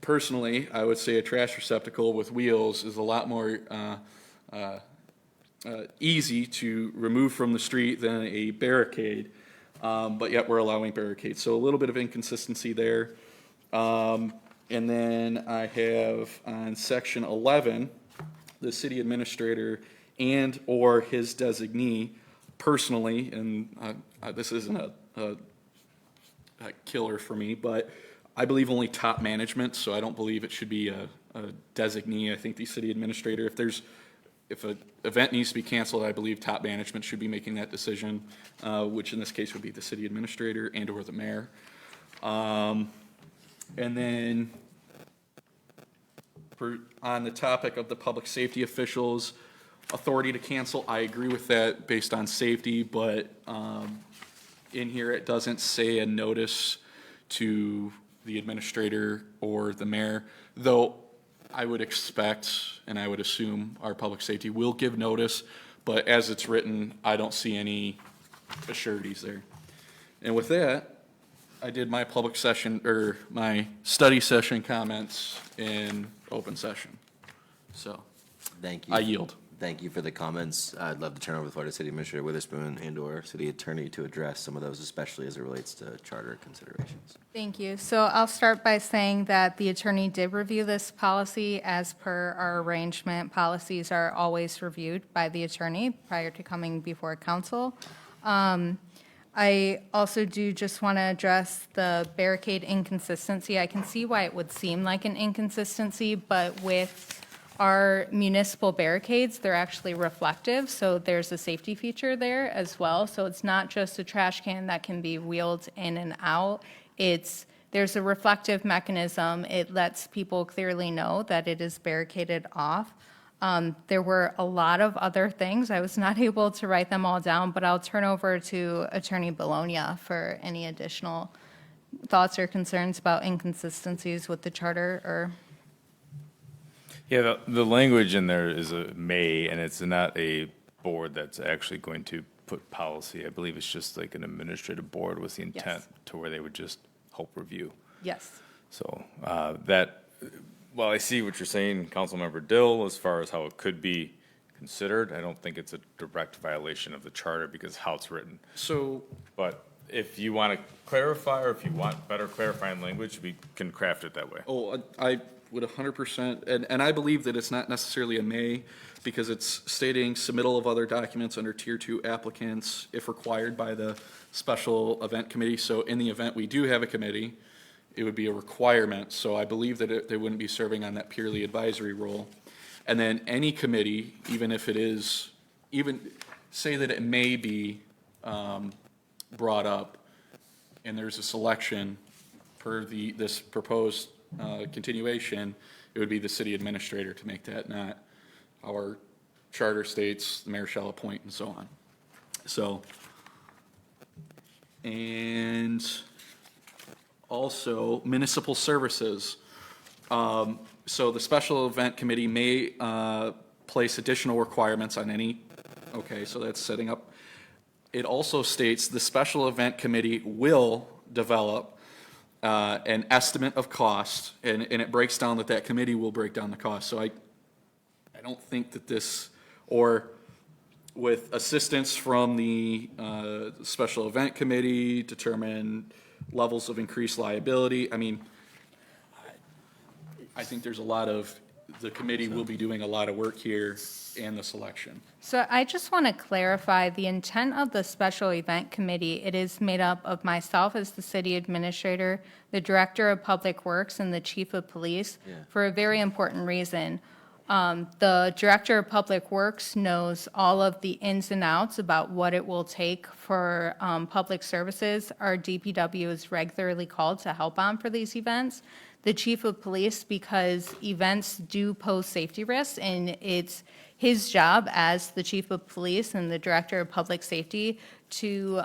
Personally, I would say a trash receptacle with wheels is a lot more easy to remove from the street than a barricade, but yet we're allowing barricades. So a little bit of inconsistency there. And then I have on section 11, the city administrator and/or his designee personally, and this isn't a killer for me, but I believe only top management, so I don't believe it should be a designee. I think the city administrator, if an event needs to be canceled, I believe top management should be making that decision, which in this case would be the city administrator and/or the mayor. And then on the topic of the public safety officials' authority to cancel, I agree with that based on safety, but in here it doesn't say a notice to the administrator or the mayor, though I would expect and I would assume our public safety will give notice, but as it's written, I don't see any assurities there. And with that, I did my public session, or my study session comments in open session. So, Thank you. I yield. Thank you for the comments. I'd love to turn over the floor to City Administrator Witherspoon and/or City Attorney to address some of those, especially as it relates to charter considerations. Thank you. So I'll start by saying that the attorney did review this policy. As per our arrangement, policies are always reviewed by the attorney prior to coming before council. I also do just want to address the barricade inconsistency. I can see why it would seem like an inconsistency, but with our municipal barricades, they're actually reflective, so there's a safety feature there as well. So it's not just a trash can that can be wheeled in and out. There's a reflective mechanism. It lets people clearly know that it is barricaded off. There were a lot of other things. I was not able to write them all down, but I'll turn over to Attorney Bologna for any additional thoughts or concerns about inconsistencies with the charter or. Yeah, the language in there is a may, and it's not a board that's actually going to put policy. I believe it's just like an administrative board with the intent to where they would just help review. Yes. So well, I see what you're saying, Councilmember Dill, as far as how it could be considered. I don't think it's a direct violation of the charter because how it's written. So, But if you want to clarify, or if you want better clarifying language, we can craft it that way. I would 100%, and I believe that it's not necessarily a may, because it's stating submittal of other documents under Tier 2 applicants if required by the special event committee. So in the event we do have a committee, it would be a requirement. So I believe that they wouldn't be serving on that purely advisory role. And then any committee, even if it is, even say that it may be brought up, and there's a selection per this proposed continuation, it would be the city administrator to make that, not our charter states the mayor shall appoint and so on. So, and also municipal services. So the special event committee may place additional requirements on any, okay, so that's setting up. It also states the special event committee will develop an estimate of cost, and it breaks down that committee will break down the cost. So I don't think that this, or with assistance from the special event committee, determine levels of increased liability. I mean, I think there's the committee will be doing a lot of work here and the selection. So I just want to clarify the intent of the special event committee. It is made up of myself as the city administrator, the director of public works, and the chief of police for a very important reason. The Director of Public Works knows all of the ins and outs about what it will take for public services. Our DPW is regularly called to help on for these events. The Chief of Police, because events do pose safety risks, and it's his job as the Chief of Police and the Director of Public Safety to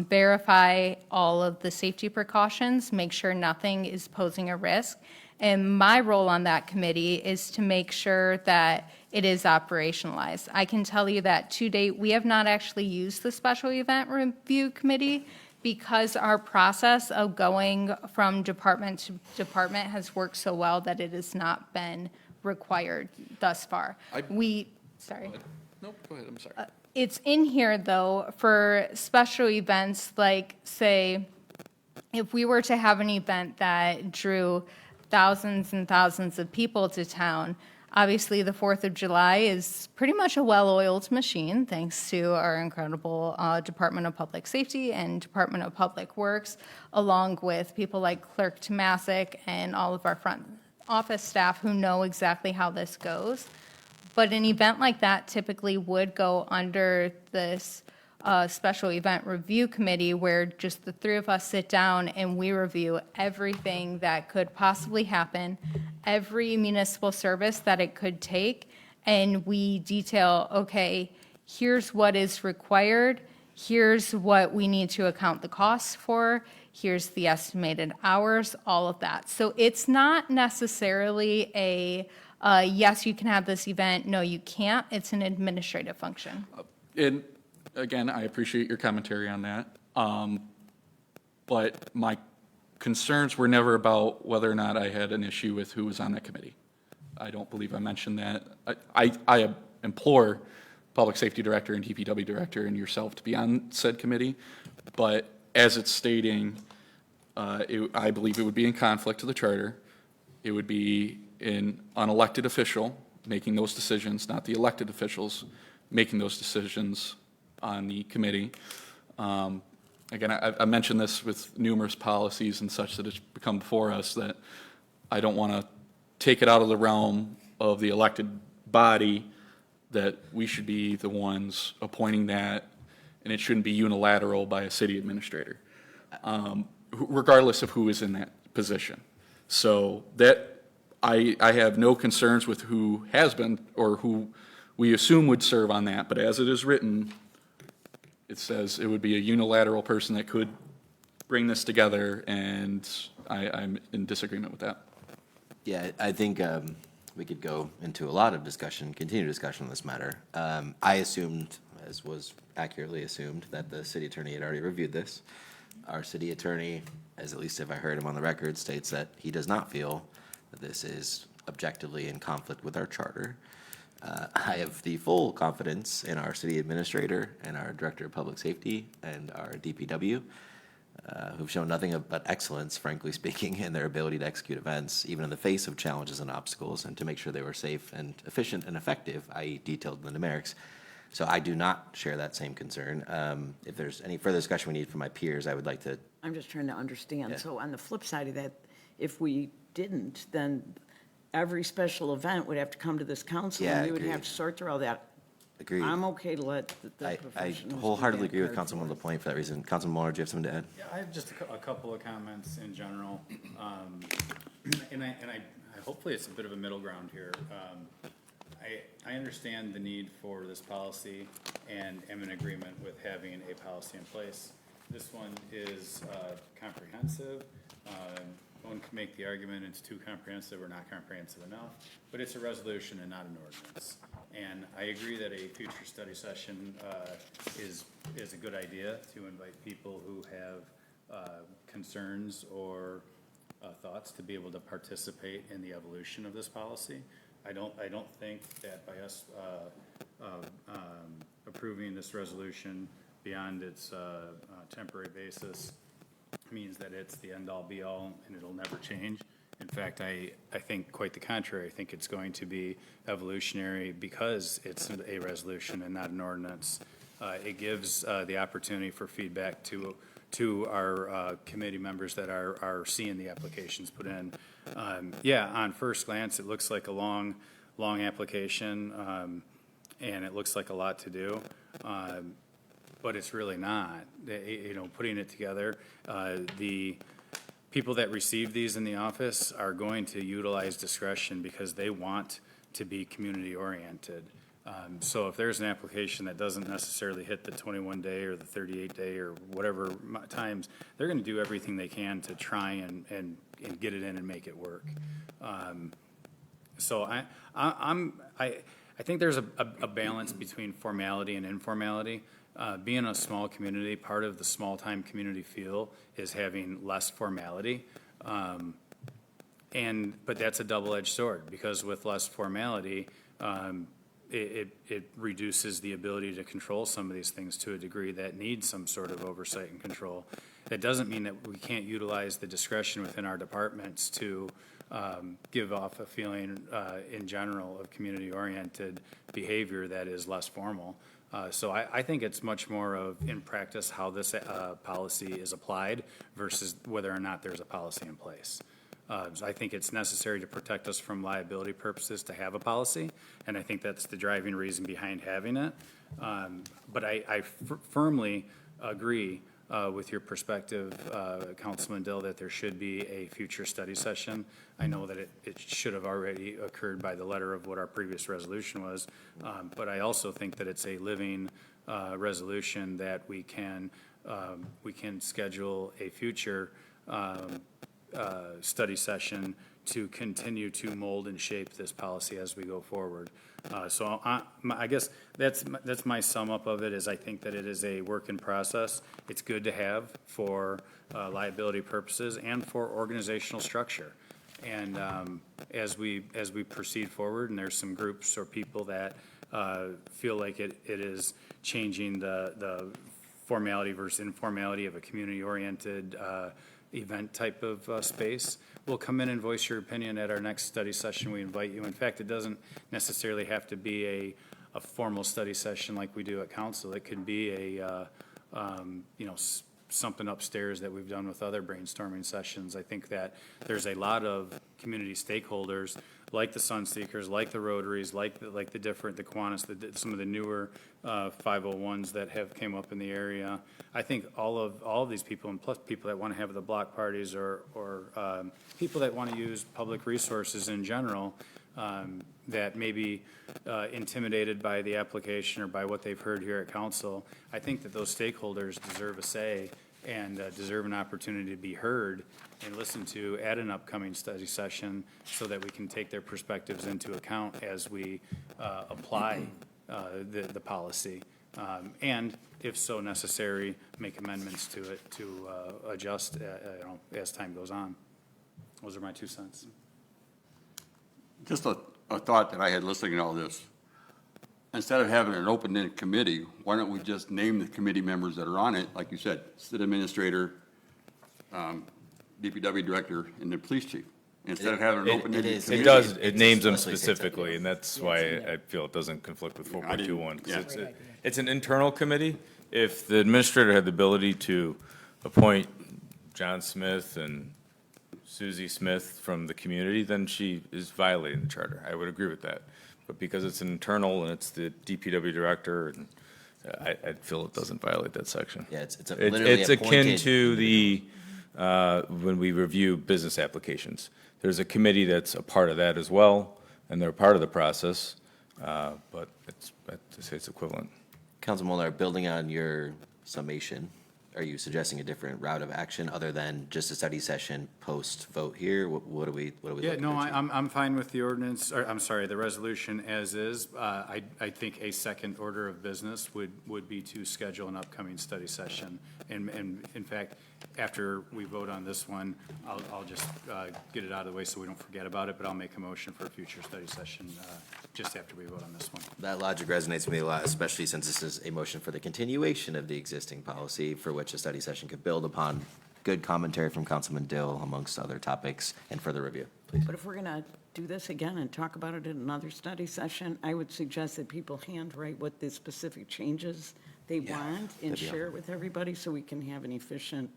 verify all of the safety precautions, make sure nothing is posing a risk. And my role on that committee is to make sure that it is operationalized. I can tell you that to date, we have not actually used the Special Event Review Committee because our process of going from department to department has worked so well that it has not been required thus far. Sorry. Nope, go ahead, I'm sorry. It's in here, though, for special events, like, say, if we were to have an event that drew thousands and thousands of people to town, obviously the 4th of July is pretty much a well-oiled machine, thanks to our incredible Department of Public Safety and Department of Public Works, along with people like Clerk Tomasic and all of our front office staff who know exactly how this goes. But an event like that typically would go under this Special Event Review Committee, where just the three of us sit down and we review everything that could possibly happen, every municipal service that it could take, and we detail, okay, here's what is required, here's what we need to account the costs for, here's the estimated hours, all of that. So it's not necessarily a yes, you can have this event, no, you can't. It's an administrative function. And again, I appreciate your commentary on that. But my concerns were never about whether or not I had an issue with who was on that committee. I don't believe I mentioned that. I implore Public Safety Director and DPW Director and yourself to be on said committee. But as it's stating, I believe it would be in conflict to the charter. It would be an unelected official making those decisions, not the elected officials making those decisions on the committee. Again, I mentioned this with numerous policies and such that it's become before us, that I don't want to take it out of the realm of the elected body, that we should be the ones appointing that, and it shouldn't be unilateral by a city administrator, regardless of who is in that position. So that I have no concerns with who has been or who we assume would serve on that, but as it is written, it says it would be a unilateral person that could bring this together, and I'm in disagreement with that. Yeah, I think we could go into a lot of discussion, continued discussion on this matter. I assumed, as was accurately assumed, that the city attorney had already reviewed this. Our city attorney, as at least if I heard him on the record, states that he does not feel that this is objectively in conflict with our charter. I have the full confidence in our city administrator and our director of public safety and our DPW, who've shown nothing but excellence, frankly speaking, in their ability to execute events, even in the face of challenges and obstacles, and to make sure they were safe and efficient and effective, i.e. detailed in the numerics. So I do not share that same concern. If there's any further discussion we need from my peers, I would like to. I'm just trying to understand. Yeah. So on the flip side of that, if we didn't, then every special event would have to come to this council, Yeah, and we would agreed. have to sort through all that. Agreed. I'm okay to let the I professionals do wholeheartedly that agree with part Councilman for us. LaPointe for that reason. Councilman Mueller, do you have something to add? Yeah, I have just a couple of comments in general. And I hopefully it's a bit of a middle ground here. I understand the need for this policy and am in agreement with having a policy in place. This one is comprehensive. One can make the argument it's too comprehensive or not comprehensive enough, but it's a resolution and not an ordinance. And I agree that a future study session is a good idea to invite people who have concerns or thoughts to be able to participate in the evolution of this policy. I don't think that by us approving this resolution beyond its temporary basis means that it's the end-all be-all and it'll never change. In fact, I think quite the contrary. I think it's going to be evolutionary because it's a resolution and not an ordinance. It gives the opportunity for feedback to our committee members that are seeing the applications put in. Yeah, on first glance, it looks like a long long application, and it looks like a lot to do, but it's really not. You know, putting it together, the people that receive these in the office are going to utilize discretion because they want to be community-oriented. So if there's an application that doesn't necessarily hit the 21-day or the 38-day or whatever times, they're going to do everything they can to try and get it in and make it work. So I think there's a balance between formality and informality. Being a small community, part of the small-time community feel is having less formality. But that's a double-edged sword, because with less formality, it reduces the ability to control some of these things to a degree that needs some sort of oversight and control. That doesn't mean that we can't utilize the discretion within our departments to give off a feeling in general of community-oriented behavior that is less formal. So I think it's much more of, in practice, how this policy is applied versus whether or not there's a policy in place. So I think it's necessary to protect us from liability purposes to have a policy, and I think that's the driving reason behind having it. But I firmly agree with your perspective, Councilman Dill, that there should be a future study session. I know that it should have already occurred by the letter of what our previous resolution was, but I also think that it's a living resolution that we can schedule a future study session to continue to mold and shape this policy as we go forward. So I guess that's my sum up of it, is I think that it is a work in process. It's good to have for liability purposes and for organizational structure. And as we proceed forward, and there's some groups or people that feel like it is changing the formality versus informality of a community-oriented event type of space, will come in and voice your opinion at our next study session. We invite you. In fact, it doesn't necessarily have to be a formal study session like we do at council. It could be something upstairs that we've done with other brainstorming sessions. I think that there's a lot of community stakeholders, like the Sunseekers, like the Rotaries, like the Kiwanis, some of the newer 501s that have came up in the area. I think all of these people, and plus people that want to have the block parties or people that want to use public resources in general, that may be intimidated by the application or by what they've heard here at council. I think that those stakeholders deserve a say and deserve an opportunity to be heard and listened to at an upcoming study session, so that we can take their perspectives into account as we apply the policy. And if so necessary, make amendments to it to adjust as time goes on. Those are my 2 cents. Just a thought that I had listening to all this. Instead of having an open-ended committee, why don't we just name the committee members that are on it, like you said, city administrator, DPW director, and the police chief? Instead of having an open-ended committee. It does, it names them explicitly states specifically, and that's why I feel it doesn't conflict with 4.21. Yeah. Because it's an internal committee. If the administrator had the ability to appoint John Smith and Susie Smith from the community, then she is violating the charter. I would agree with that. But because it's internal and it's the DPW director, and I feel it doesn't violate that section. Yeah, it's literally It's akin appointed. to the, when we review business applications. There's a committee that's a part of that as well, and they're part of the process, but I'd say it's equivalent. Councilman Molnar, building on your summation, are you suggesting a different route of action other than just a study session post-vote here? What do we? Yeah, no, I'm fine with the ordinance, or I'm sorry, the resolution as is. I think a second order of business would be to schedule an upcoming study session. And in fact, after we vote on this one, I'll just get it out of the way so we don't forget about it, but I'll make a motion for a future study session just after we vote on this one. That logic resonates with me a lot, especially since this is a motion for the continuation of the existing policy, for which a study session could build upon good commentary from Councilman Dill amongst other topics and further review. Please. But if we're going to do this again and talk about it in another study session, I would suggest that people handwrite what the specific changes they want and that'd be share it with everybody so we can have an efficient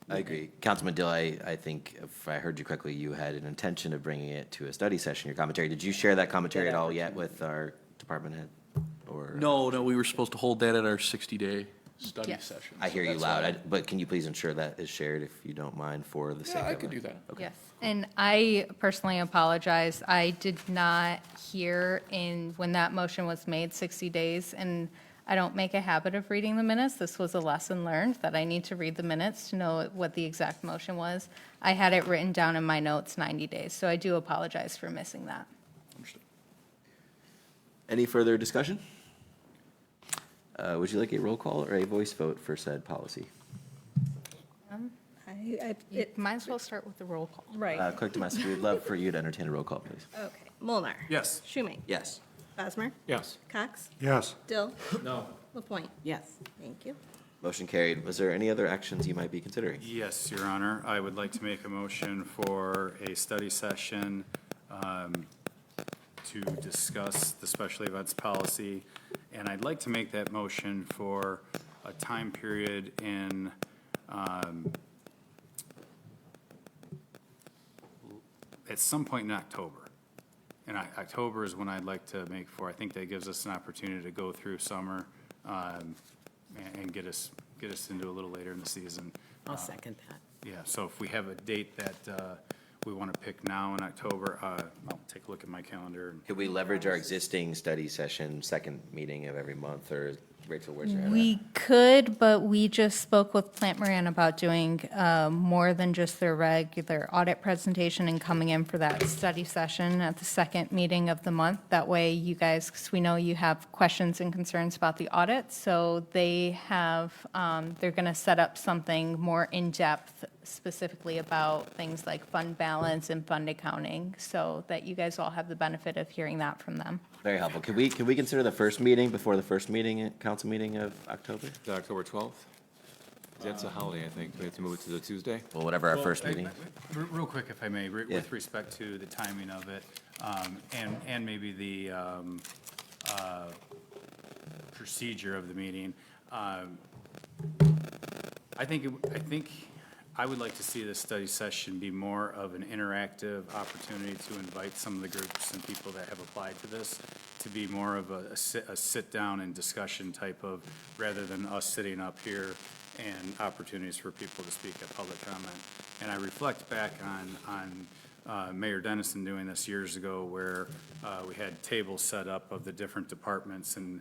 I agree. Councilman Dill, I think if I heard you correctly, you had an intention of bringing it to a study session, your commentary. Did you share that commentary at all yet with our department head? Or No, we were supposed to hold that at our 60-day study Yes. session. I hear so you that's loud, why- but can you please ensure that is shared if you don't mind for the sake of Yeah, I it? could do that. Yes, and I personally apologize. I did not hear when that motion was made, 60 days, and I don't make a habit of reading the minutes. This was a lesson learned, that I need to read the minutes to know what the exact motion was. I had it written down in my notes 90 days, so I do apologize for missing that. Understood. Any further discussion? Would you like a roll call or a voice vote for said policy? You might as well start with the roll call. Right. Clerk Domestic, we'd love for you to entertain a roll call, please. Okay. Mulnar. Yes. Schumate. Yes. Bosmer. Yes. Cox. Yes. Dill. No. LaPointe. Yes. Thank you. Motion carried. Was there any other actions you might be considering? Yes, Your Honor. I would like to make a motion for a study session to discuss the special events policy. And I'd like to make that motion for a time period in at some point in October. And October is when I'd like to make for, I think that gives us an opportunity to go through summer and get us into a little later in the season. I'll second that. Yeah, so if we have a date that we want to pick now in October, I'll take a look at my calendar. Could we leverage our existing study session, second meeting of every month, or Rachel, where's your head at? We could, but we just spoke with Plant Moran about doing more than just their regular audit presentation and coming in for that study session at the second meeting of the month. That way you guys, because we know you have questions and concerns about the audit, so they have, they're going to set up something more in-depth specifically about things like fund balance and fund accounting, so that you guys all have the benefit of hearing that from them. Very helpful. Can we consider the first meeting before the first meeting, council meeting of October? Is that October 12th? That's a holiday, I think. We have to move it to the Tuesday. Well, whatever our first Well, meeting. Real quick, if I may, Yeah. with respect to the timing of it, and maybe the procedure of the meeting, I think I would like to see this study session be more of an interactive opportunity to invite some of the groups and people that have applied to this to be more of a sit-down and discussion type of, rather than us sitting up here and opportunities for people to speak at public comment. And I reflect back on Mayor Dennison doing this years ago, where we had tables set up of the different departments, and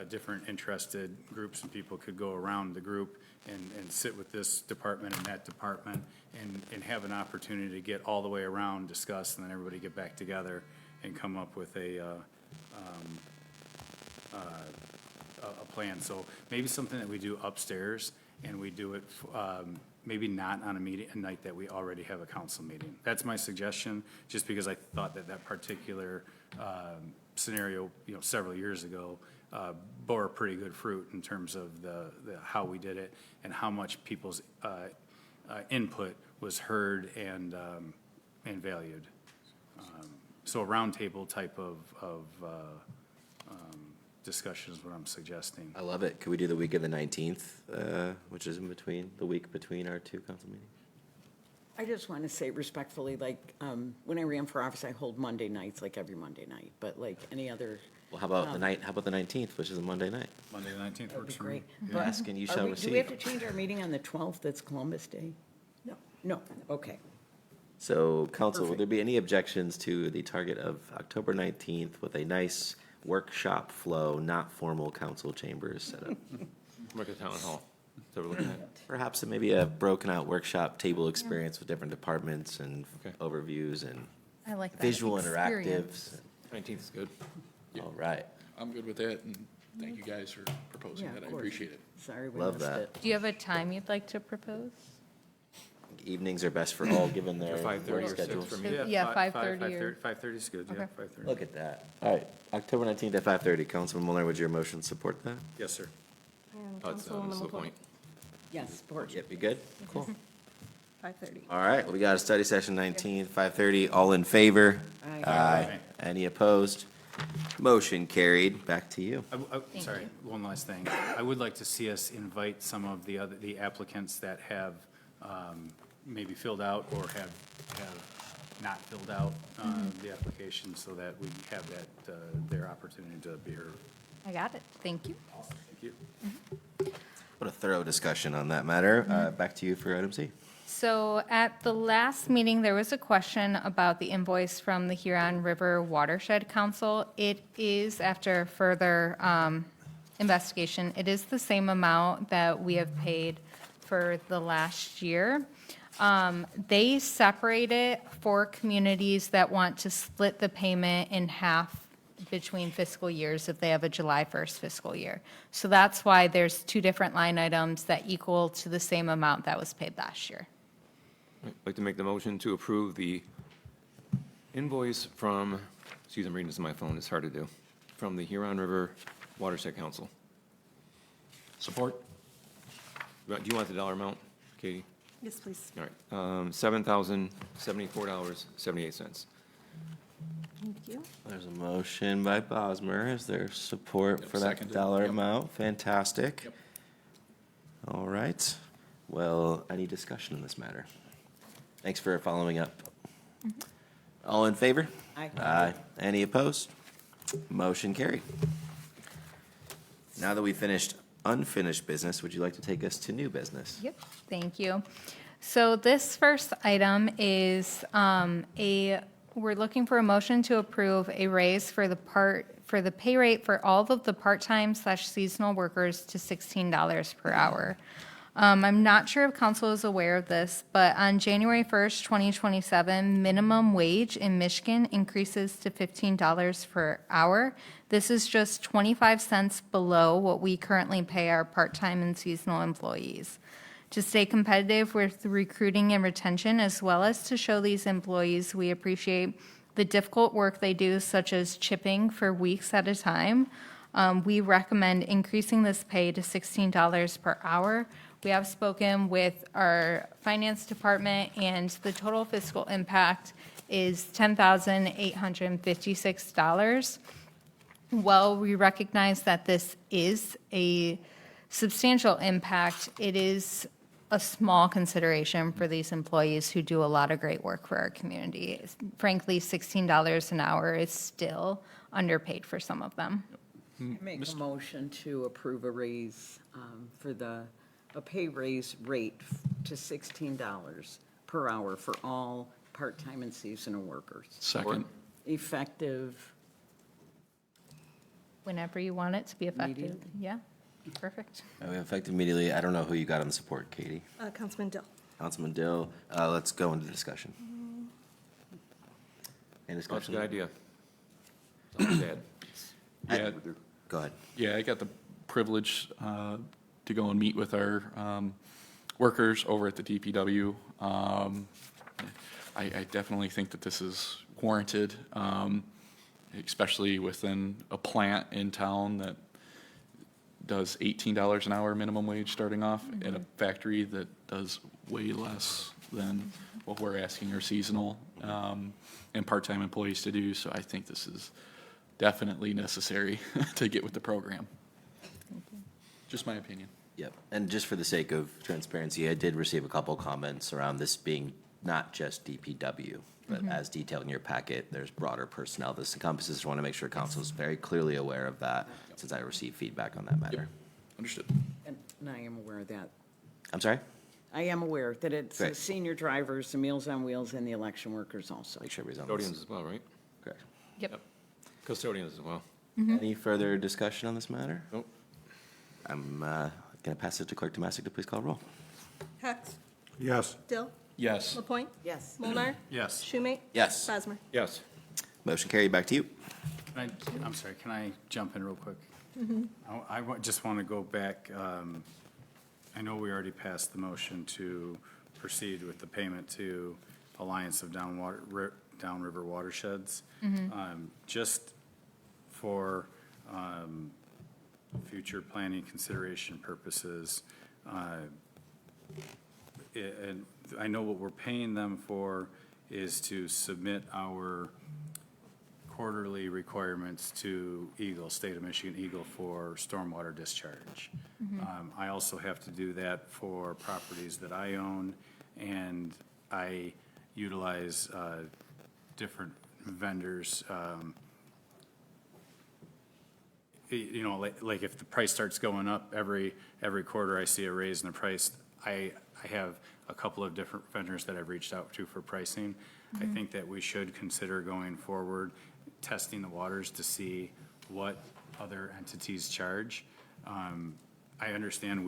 different interested groups and people could go around the group and sit with this department and that department and have an opportunity to get all the way around, discuss, and then everybody get back together and come up with a plan. So maybe something that we do upstairs, and we do it, maybe not on a night that we already have a council meeting. That's my suggestion, just because I thought that particular scenario, several years ago, bore pretty good fruit in terms of the how we did it and how much people's input was heard and valued. So a roundtable type of discussion is what I'm suggesting. I love it. Could we do the week of the 19th, which is in between, the week between our two council meetings? I just want to say respectfully, like, when I ran for office, I hold Monday nights, like every Monday night, but like any other, Well, how about the 19th, which is a Monday night? Monday the 19th that would be works for me. great. But ask and you shall Do we receive. have to change our meeting on the 12th? That's Columbus Day? No. No, okay. So, council, will Perfect. there be any objections to the target of October 19th with a nice workshop flow, not formal council chambers set up? Work at Town Hall. Is that what we're looking at? Perhaps maybe a broken-out workshop table experience with different departments and Okay. overviews and I like that. visual Experience. interactives. 19th is good. All right. I'm good with that, and thank you guys for proposing Yeah, that. of I course. appreciate it. Sorry we Love missed that. it. Do you have a time you'd like to propose? Evenings are best for all, given their 5:30 work or 6 schedules. for me. Yeah, 5:30 or- 5:30 is good, yeah, Okay. 5:30. Look at that. All right, October 19th at 5:30. Councilman Mueller, would your motion support that? Yes, sir. And Oh, it's, Councilwoman this is the LaPointe. point. Yes, support. Yep, you good? Cool. 5:30. All right, we got a study session 19th, 5:30. All in favor? Aye. Aye. Any opposed? Motion carried. Back to you. Sorry, you. one last thing. I would like to see us invite some of the applicants that have maybe filled out or have not filled out the application so that we have that, their opportunity to be heard. I got it. Thank you. Thank you. What a thorough discussion on that matter. Back to you for item C. So at the last meeting, there was a question about the invoice from the Huron River Watershed Council. It is, after further investigation, it is the same amount that we have paid for the last year. They separate it for communities that want to split the payment in half between fiscal years if they have a July 1st fiscal year. So that's why there's two different line items that equal to the same amount that was paid last year. I'd like to make the motion to approve the invoice from, excuse me, I'm reading this on my phone, it's hard to do, from the Huron River Watershed Council. Support? Do you want the dollar amount, Katie? Yes, please. All right, $7,074.78. Thank you. There's a motion by Bosmer. Is there support Yep, for that seconded. dollar Yep. amount? Fantastic. Yep. All right. Well, any discussion on this matter? Thanks for following up. All in favor? Aye. Aye. Any opposed? Motion carried. Now that we've finished unfinished business, would you like to take us to new business? Yep, thank you. So this first item is we're looking for a motion to approve a raise for the pay rate for all of the part-time/seasonal workers to $16 per hour. I'm not sure if council is aware of this, but on January 1st, 2027, minimum wage in Michigan increases to $15 per hour. This is just 25 cents below what we currently pay our part-time and seasonal employees. To stay competitive with recruiting and retention, as well as to show these employees we appreciate the difficult work they do, such as chipping for weeks at a time, we recommend increasing this pay to $16 per hour. We have spoken with our finance department, and the total fiscal impact is $10,856. While we recognize that this is a substantial impact, it is a small consideration for these employees who do a lot of great work for our community. Frankly, $16 an hour is still underpaid for some of them. Make a motion to approve a raise a pay raise rate to $16 per hour for all part-time and seasonal workers. Second. Effective, Whenever you want it to be effective. Immediately. Yeah, perfect. We have effective immediately. I don't know who you got on the support, Katie. Councilman Dill. Councilman Dill, let's go into discussion. Any Oh, that's a discussion? good idea. Sounds bad. Yeah, Go ahead. yeah, I got the privilege to go and meet with our workers over at the DPW. I definitely think that this is warranted, especially within a plant in town that does $18 an hour minimum wage starting off, at a factory that does way less than what we're asking our seasonal and part-time employees to do. So I think this is definitely necessary to get with the program. Just my opinion. Yep. And just for the sake of transparency, I did receive a couple comments around this being not just DPW, but as detailed in your packet, there's broader personnel this encompasses. I want to make sure council is very clearly aware of that, since I received feedback on that matter. Understood. and I am aware of that. I'm sorry? I am aware that it's the Great. senior drivers, the Meals on Wheels, and the election workers also. Make sure everybody's on Custodians this. as well, right? Correct. Yep. Custodians as well. Any further discussion on this matter? Nope. I'm going to pass it to Clerk Tomasic to please call roll. Hex. Yes. Dill. Yes. LaPointe. Yes. Molnar. Yes. Schumate. Yes. Bosmer. Yes. Motion carried. Back to you. I'm sorry, can I jump in real quick? Just want to go back. I know we already passed the motion to proceed with the payment to Alliance of Downriver Watersheds. Just for future planning consideration purposes, and I know what we're paying them for is to submit our quarterly requirements to Eagle, State of Michigan Eagle, for stormwater discharge. I also have to do that for properties that I own and I utilize different vendors. You know, like if the price starts going up every quarter, I see a raise in the price. I have a couple of different vendors that I've reached out to for pricing. I think that we should consider going forward, testing the waters to see what other entities charge. I understand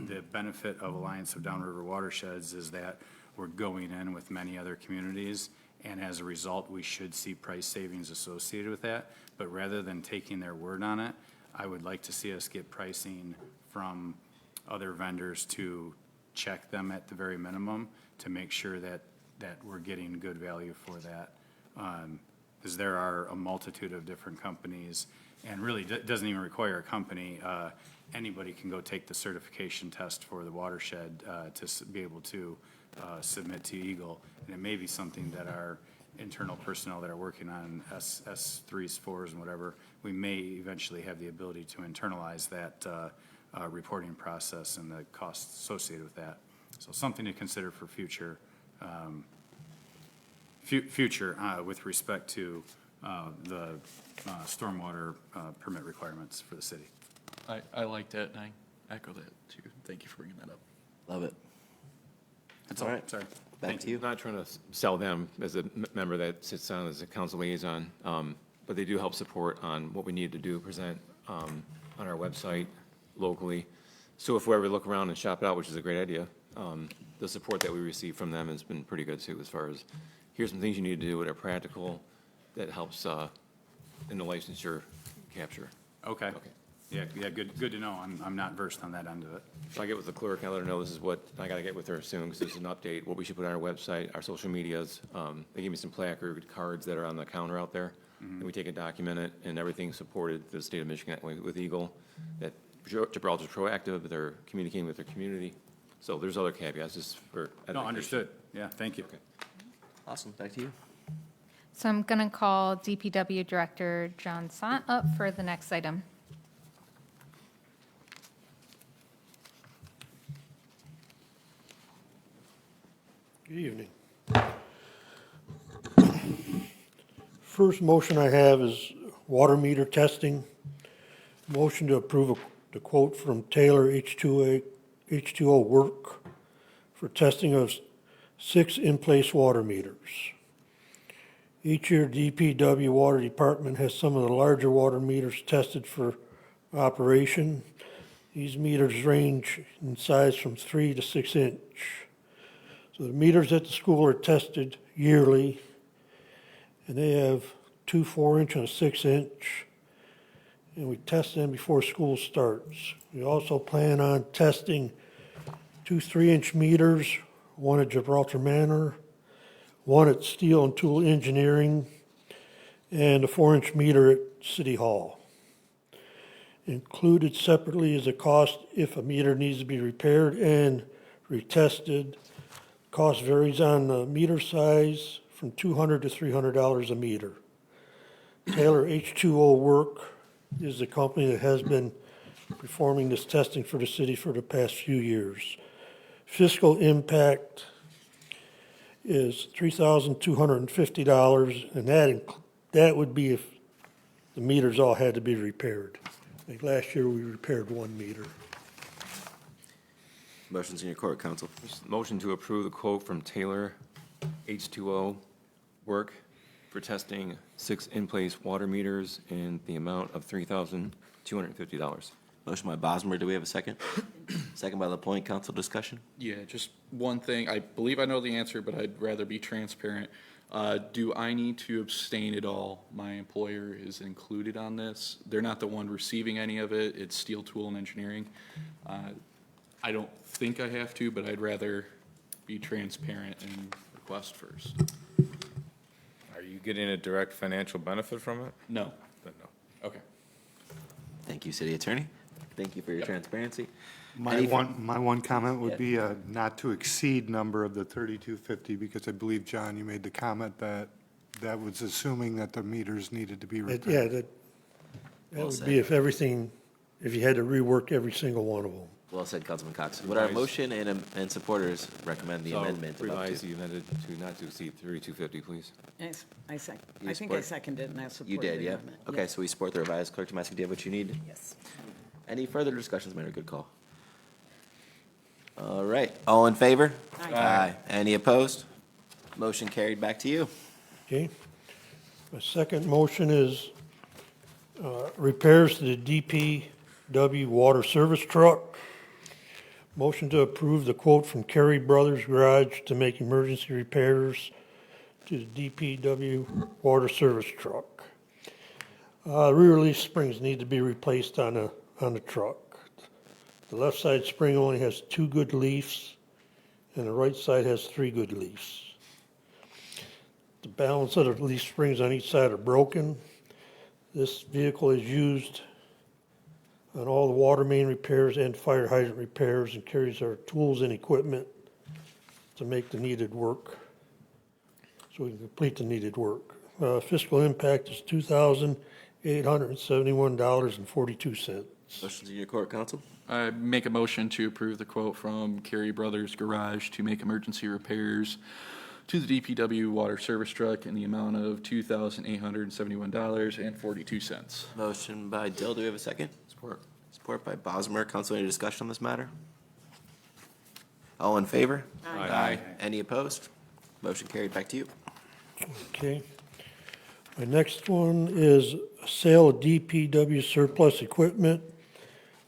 the benefit of Alliance of Downriver Watersheds is that we're going in with many other communities, and as a result, we should see price savings associated with that. But rather than taking their word on it, I would like to see us get pricing from other vendors to check them at the very minimum to make sure that we're getting good value for that. Because there are a multitude of different companies, and really doesn't even require a company. Anybody can go take the certification test for the watershed to be able to submit to Eagle. And it may be something that our internal personnel that are working on S3s, 4s, and whatever, we may eventually have the ability to internalize that reporting process and the costs associated with that. So something to consider for future with respect to the stormwater permit requirements for the city. I like that, and I echo that too. Thank you for bringing that up. Love it. That's All all. right. Sorry. Back Thank to you. I'm not trying to sell them as a member that sits on as a council liaison, but they do help support on what we need to do, present on our website locally. So if we ever look around and shop it out, which is a great idea, the support that we receive from them has been pretty good too, as far as, here's some things you need to do that are practical, that helps in the licensure capture. Okay. Yeah, good to know. I'm not versed on that end of it. So I get with the clerk, I let her know this is what, I gotta get with her soon, because this is an update, what we should put on our website, our social medias. They give me some placard cards that are on the counter out there, and we take and document it, and everything's supported through the state of Michigan with Eagle, that Gibraltar's proactive, they're communicating with their community. So there's other caveats, just for edification. No, understood. Yeah, thank you. Awesome. Back to you. So I'm going to call DPW Director John Sant up for the next item. Good evening. First motion I have is water meter testing. Motion to approve the quote from Taylor H2O Work for testing of 6 in-place water meters. Each year, DPW Water Department has some of the larger water meters tested for operation. These meters range in size from 3 to 6 inch. So the meters at the school are tested yearly, and they have 2 4-inch and a 6-inch, and we test them before school starts. We also plan on testing 2 3-inch meters, one at Gibraltar Manor, one at Steel and Tool Engineering, and a 4-inch meter at City Hall. Included separately is a cost if a meter needs to be repaired and retested. Cost varies on the meter size from $200 to $300 a meter. Taylor H2O Work is the company that has been performing this testing for the city for the past few years. Fiscal impact is $3,250, and that would be if the meters all had to be repaired. Like last year, we repaired 1 meter. Motion's in your court, counsel. Motion to approve the quote from Taylor H2O Work for testing 6 in-place water meters in the amount of $3,250. Motion by Bosmer. Do we have a second? Second by LaPointe. Council discussion? Yeah, just one thing. I believe I know the answer, but I'd rather be transparent. Do I need to abstain at all? My employer is included on this. They're not the one receiving any of it. It's Steel Tool and Engineering. I don't think I have to, but I'd rather be transparent and request first. Are you getting a direct financial benefit from it? No. Then no. Okay. Thank you, City Attorney. Thank you for your transparency. My one comment would be a not to exceed number of the 3250, because I believe, John, you made the comment that that was assuming that the meters needed to be repaired. Yeah, that would be if you had to rework every single one of them. Well said, Councilman Cox. Would our motion and supporters recommend the So amendment? of up to- revise the amended to not to exceed 3250, please. Yes, I think I support? seconded and I support You did, the yeah? amendment. Okay, Yes. so we support the revised. Clerk Tomasi, do you have what you need? Yes. Any further discussions, Mayor? Good call. All right, all in favor? Aye. Any opposed? Motion carried. Back to you. Okay. My second motion is repairs to the DPW water service truck. Motion to approve the quote from Kerry Brothers Garage to make emergency repairs to the DPW water service truck. Rear release springs need to be replaced on the truck. The left side spring only has 2 good leafs, and the right side has 3 good leafs. The balance of the leaf springs on each side are broken. This vehicle is used on all the water main repairs and fire hydrant repairs and carries our tools and equipment to make the needed work, so we can complete the needed work. Fiscal impact is $2,871.42. Motion's in your court, Counsel. I make a motion to approve the quote from Kerry Brothers Garage to make emergency repairs to the DPW water service truck in the amount of $2,871.42. Motion by Dill. Do we have a second? Support. Support by Bosmer. Council, any discussion on this matter? All in favor? Aye. Any opposed? Motion carried. Back to you. Okay. My next one is a sale of DPW surplus equipment,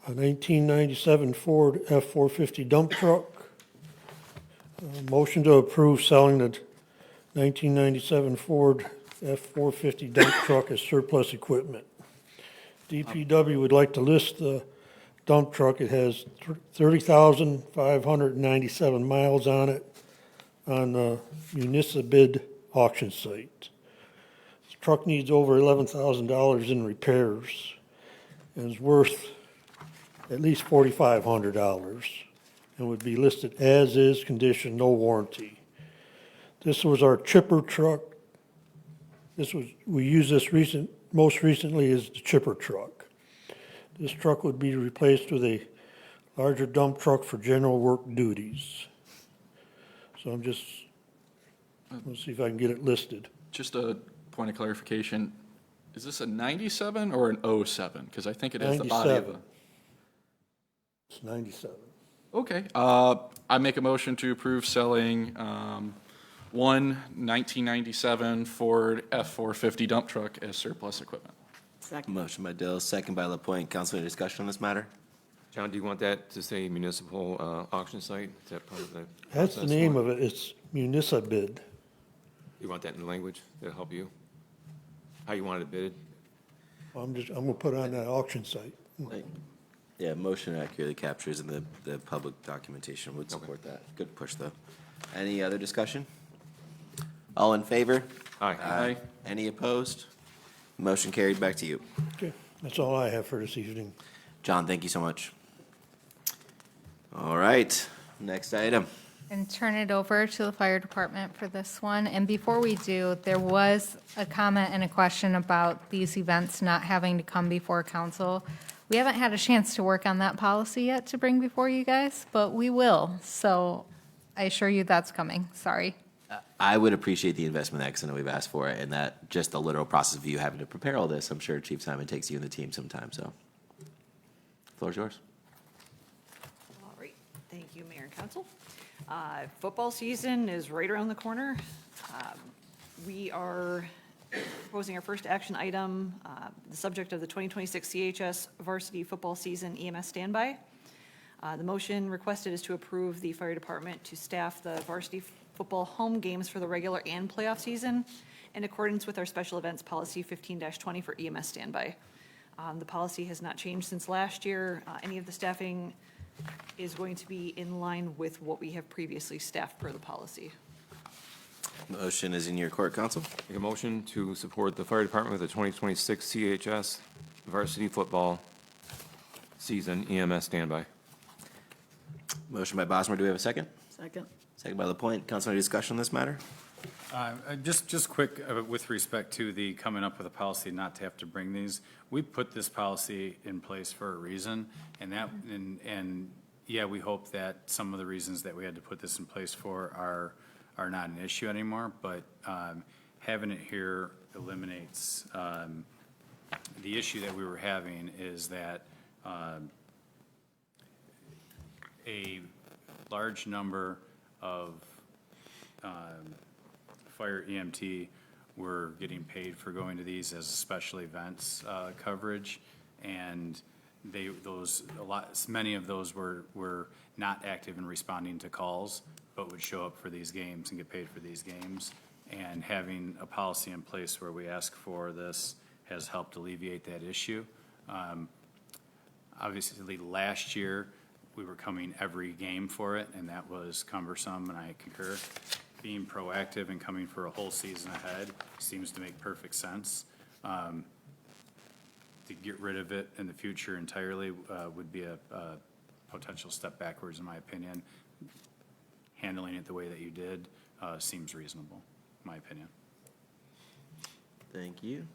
a 1997 Ford F-450 dump truck. Motion to approve selling the 1997 Ford F-450 dump truck as surplus equipment. DPW would like to list the dump truck. It has 30,597 miles on it on the Municipid auction site. The truck needs over $11,000 in repairs and is worth at least $4,500 and would be listed as is condition, no warranty. This was our chipper truck. We used this most recently as the chipper truck. This truck would be replaced with a larger dump truck for general work duties. So let's see if I can get it listed. Just a point of clarification, is this a 97 or an 07? Because I think it is the body of 97. It's 97. Okay, I make a motion to approve selling one 1997 Ford F-450 dump truck as surplus equipment. Second. Motion by Dill, second by Lapointe. Council, any discussion on this matter? John, do you want that to say municipal auction site? Is that part of the? That's the process? name of it. It's Municipid. You want that in the language? That'll help you? How you want it bidded? I'm gonna put it on that auction site. Yeah, motion accurately captures in the public documentation. Would support that. Good push, though. Any other discussion? All in favor? Aye. Any opposed? Motion carried. Back to you. Okay, that's all I have for this evening. John, thank you so much. All right, next item. And turn it over to the fire department for this one. And before we do, there was a comment and a question about these events not having to come before council. We haven't had a chance to work on that policy yet to bring before you guys, but we will. So I assure you that's coming. Sorry. I would appreciate the investment that, because I know we've asked for it, and that just the literal process of you having to prepare all this, I'm sure Chief Simon takes you and the team sometime, so. Floor is yours. All right, thank you, Mayor and Council. Football season is right around the corner. We are proposing our first action item, the subject of the 2026 CHS varsity football season EMS standby. The motion requested is to approve the fire department to staff the varsity football home games for the regular and playoff season in accordance with our special events policy 15-20 for EMS standby. The policy has not changed since last year. Any of the staffing is going to be in line with what we have previously staffed per the policy. Motion is in your court, Counsel. Make a motion to support the fire department with the 2026 CHS varsity football season EMS standby. Motion by Bosmer. Do we have a second? Second. Second by Lapointe. Council, any discussion on this matter? Just quick, with respect to the coming up with a policy not to have to bring these, we put this policy in place for a reason, and yeah, we hope that some of the reasons that we had to put this in place for are not an issue anymore, but having it here eliminates, the issue that we were having is that a large number of fire EMT were getting paid for going to these as special events coverage, and many of those were not active in responding to calls, but would show up for these games and get paid for these games. And having a policy in place where we ask for this has helped alleviate that issue. Obviously, last year, we were coming every game for it, and that was cumbersome, and I concur. Being proactive and coming for a whole season ahead seems to make perfect sense. To get rid of it in the future entirely would be a potential step backwards, in my opinion. Handling it the way that you did seems reasonable, in my opinion. Thank you.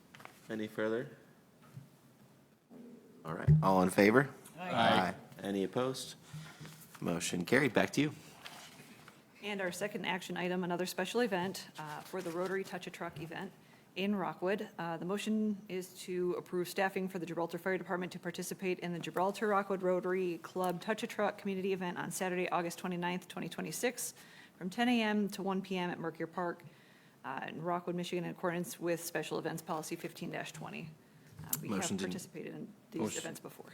Any further? All right, all in favor? Aye. Any opposed? Motion carried. Back to you. And our second action item, another special event for the Rotary Touch-a-Truck event in Rockwood. The motion is to approve staffing for the Gibraltar Fire Department to participate in the Gibraltar Rockwood Rotary Club Touch-a-Truck Community Event on Saturday, August 29th, 2026, from 10 a.m. to 1 p.m. at Mercure Park in Rockwood, Michigan, in accordance with Special Events Policy 15-20. We have Motion to- participated in these events before.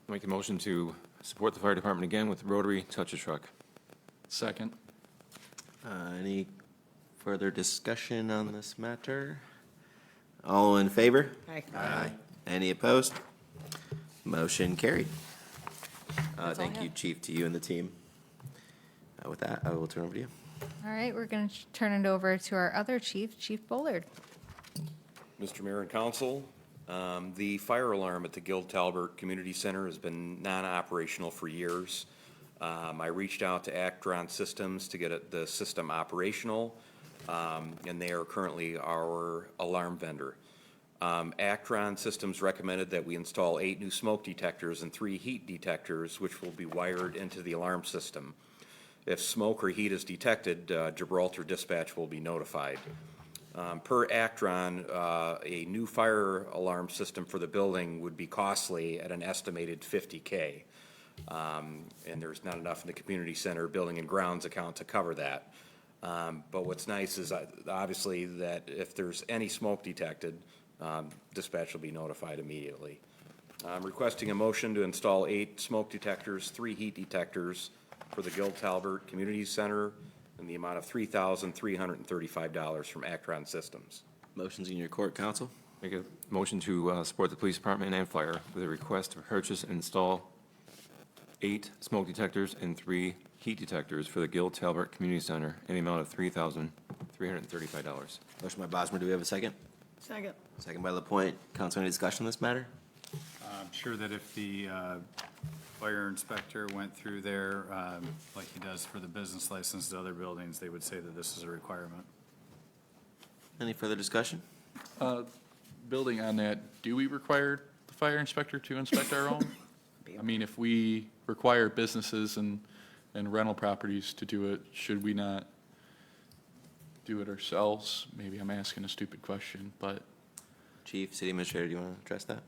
Make a motion to support the fire department again with Rotary Touch-a-Truck. Second. Any further discussion on this matter? All in favor? Aye. Any opposed? Motion carried. all I Thank you, have. Chief, to you and the team. With that, I will turn over to you. All right, we're going to turn it over to our other chief, Chief Bullard. Mr. Mayor and Council, the fire alarm at the Guild Talbert Community Center has been non-operational for years. I reached out to Actron Systems to get the system operational, and they are currently our alarm vendor. Actron Systems recommended that we install 8 new smoke detectors and 3 heat detectors, which will be wired into the alarm system. If smoke or heat is detected, Gibraltar Dispatch will be notified. Per Actron, a new fire alarm system for the building would be costly at an estimated $50K. And there's not enough in the community center building and grounds account to cover that. But what's nice is obviously that if there's any smoke detected, dispatch will be notified immediately. I'm requesting a motion to install 8 smoke detectors, 3 heat detectors for the Guild Talbert Community Center in the amount of $3,335 from Actron Systems. Motion's in your court, Counsel. Make a motion to support the police department and fire with a request to purchase and install 8 smoke detectors and 3 heat detectors for the Guild Talbert Community Center in the amount of $3,335. Motion by Bosmer. Do we have a second? Second. Second by Lapointe. Counsel, any discussion on this matter? I'm sure that if the fire inspector went through there, like he does for the business license to other buildings, they would say that this is a requirement. Any further discussion? Building on that, do we require the fire inspector to inspect our own? I mean, if we require businesses and rental properties to do it, should we not do it ourselves? Maybe I'm asking a stupid question, but. Chief, City Administrator, do you want to address that?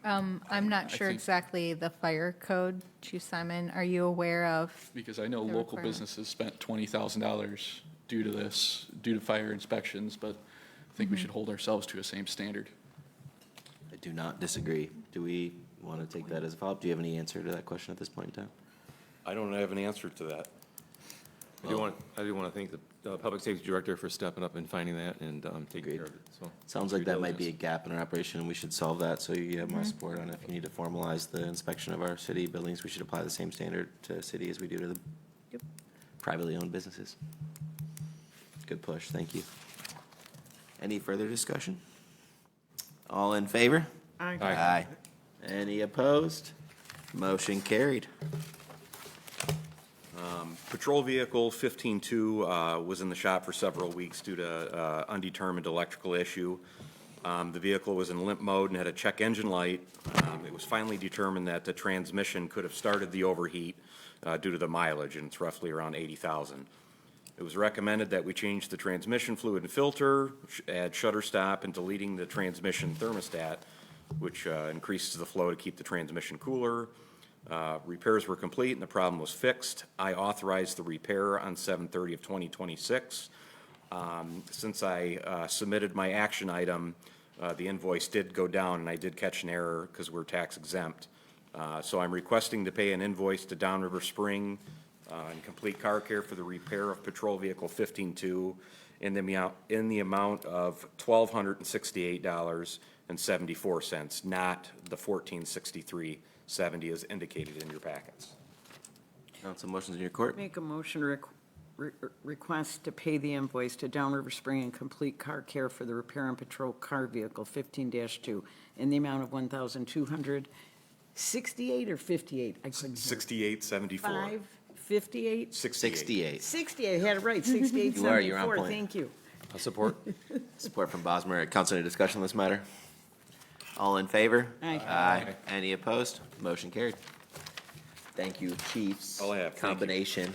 I'm not sure think- exactly the fire code, Chief Simon. Are you aware of? Because I know The local requirement. businesses spent $20,000 due to this, due to fire inspections, but I think we should hold ourselves to a same standard. I do not disagree. Do we want to take that as a follow-up? Do you have any answer to that question at this point in time? I don't have an answer to that. I do want to thank the Public Safety Director for stepping up and finding that and taking care of it, so. Sounds like that might be a gap in our operation, and we should solve that, so you have my support on it. If you need to formalize the inspection of our city buildings, we should apply the same standard to city as we do to the privately owned businesses. Good push, thank you. Any further discussion? All in favor? Aye. Aye. Any opposed? Motion carried. Patrol Vehicle 15-2 was in the shop for several weeks due to undetermined electrical issue. The vehicle was in limp mode and had a check engine light. It was finally determined that the transmission could have started the overheat due to the mileage, and it's roughly around 80,000. It was recommended that we change the transmission fluid and filter, add shutter stop, and deleting the transmission thermostat, which increases the flow to keep the transmission cooler. Repairs were complete and the problem was fixed. I authorized the repair on 7/30 of 2026. Since I submitted my action item, the invoice did go down, and I did catch an error because we're tax exempt. So I'm requesting to pay an invoice to Downriver Spring and Complete Car Care for the repair of patrol vehicle 15-2 in the amount of $1,268.74, not the $1,463.70 as indicated in your packets. Council, motions in your court. Make a motion to request to pay the invoice to Downriver Spring and Complete Car Care for the repair and patrol car vehicle 15-2 in the amount of $1,268 or 58? I couldn't hear. 68.74. 558? 68. 68, I had it right, 68, You are, you're on 74, point. thank you. I'll support. Support from Bosmer. Council, any discussion on this matter? All in favor? Aye. Aye. Any opposed? Motion carried. Thank you, chiefs. All I have. Thank you. Combination.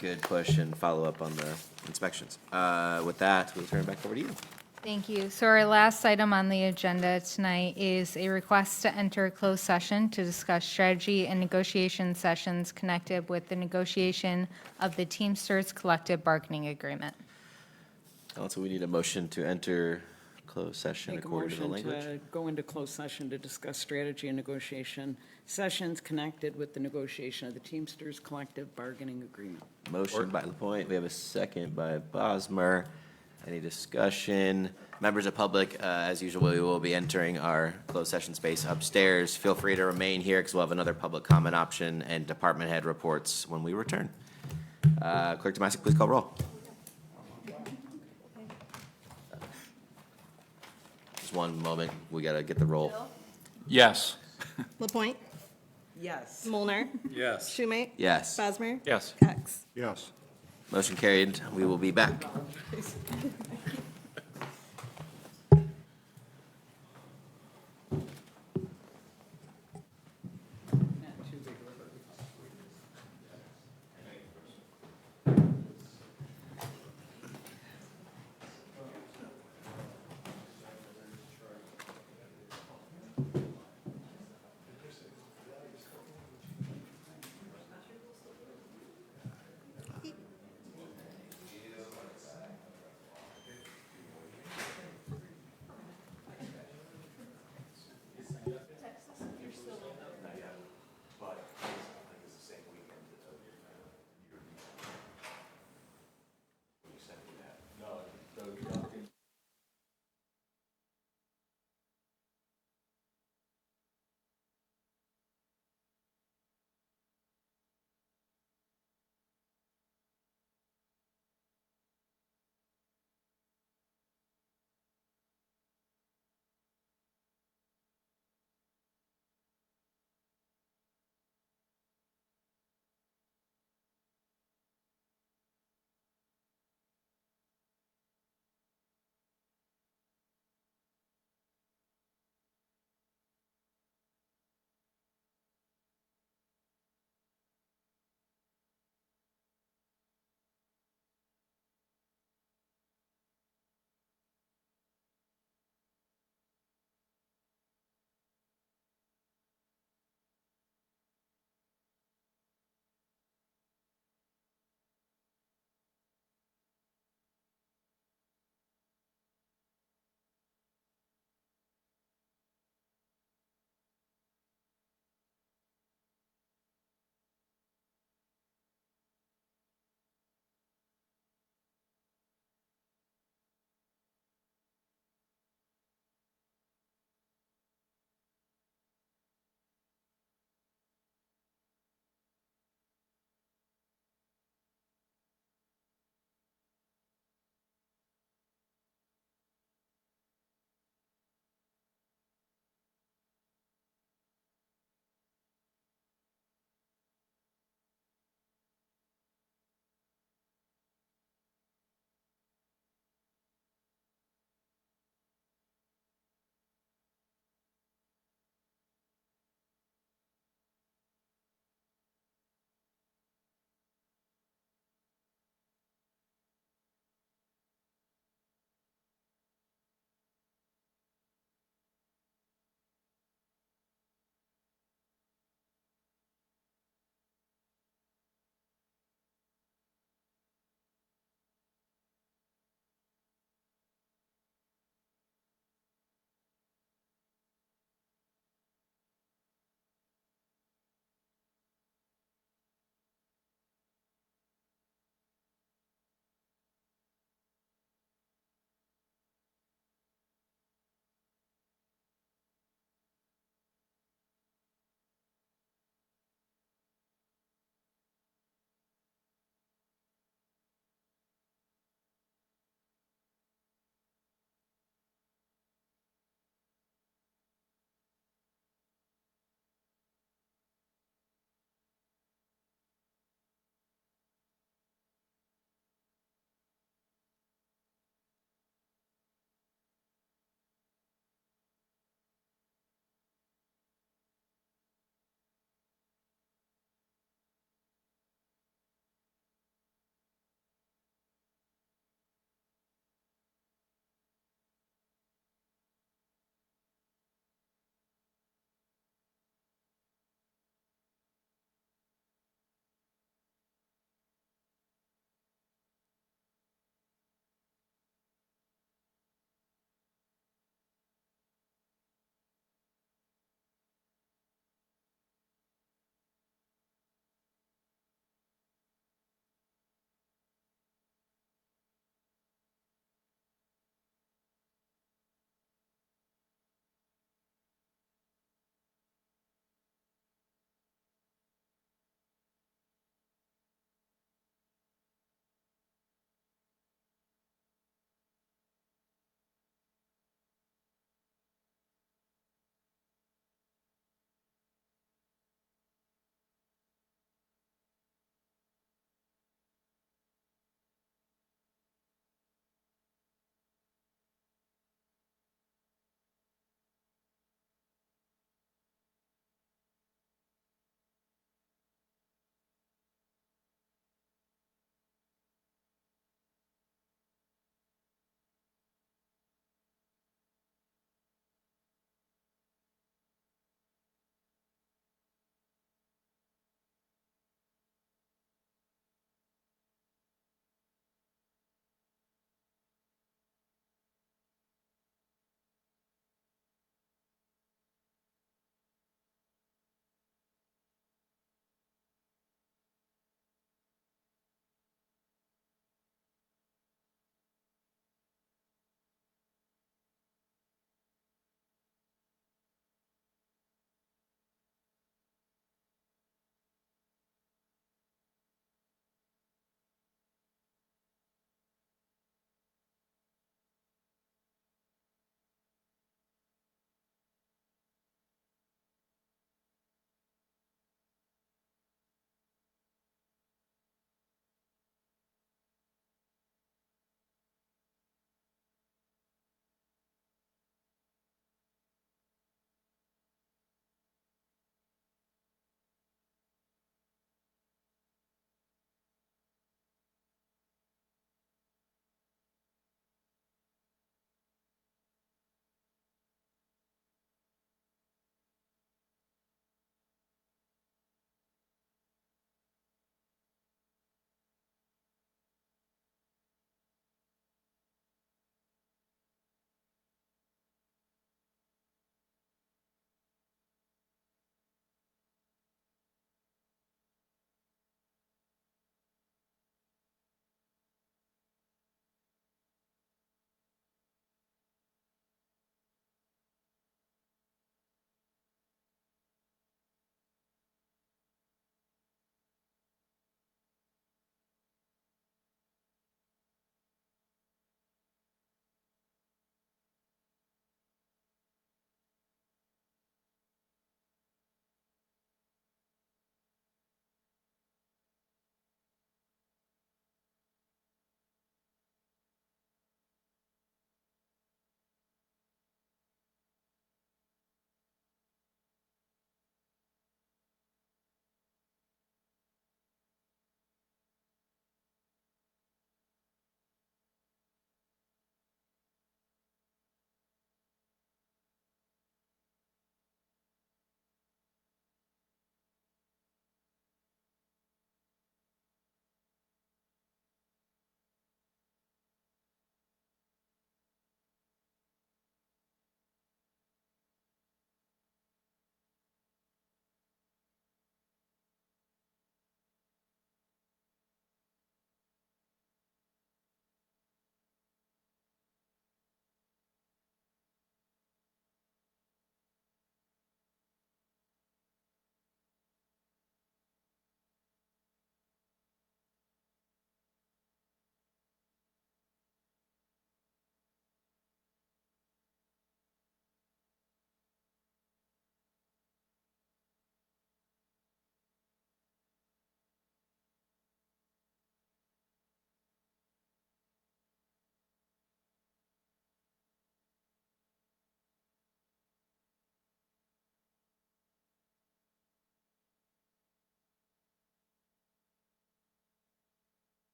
Good push and follow up on the inspections. With that, we'll turn it back over to you. Thank you. So our last item on the agenda tonight is a request to enter a closed session to discuss strategy and negotiation sessions connected with the negotiation of the Teamsters collective bargaining agreement. Council, we need a motion to enter closed session Make a according to the motion language. to go into closed session to discuss strategy and negotiation sessions connected with the negotiation of the Teamsters collective bargaining agreement. Motion by Lapointe. We have a second by Bosmer. Any discussion? Members of public, as usual, we will be entering our closed session space upstairs. Feel free to remain here because we'll have another public comment option and department head reports when we return. Clerk Tomasic, please call roll. Just one moment. We got to get the roll. Yes. Lapointe, Yes. Mulner, Yes. Schumate. Yes. Bosmer. Yes. Cox. Yes. Motion carried. We will be back.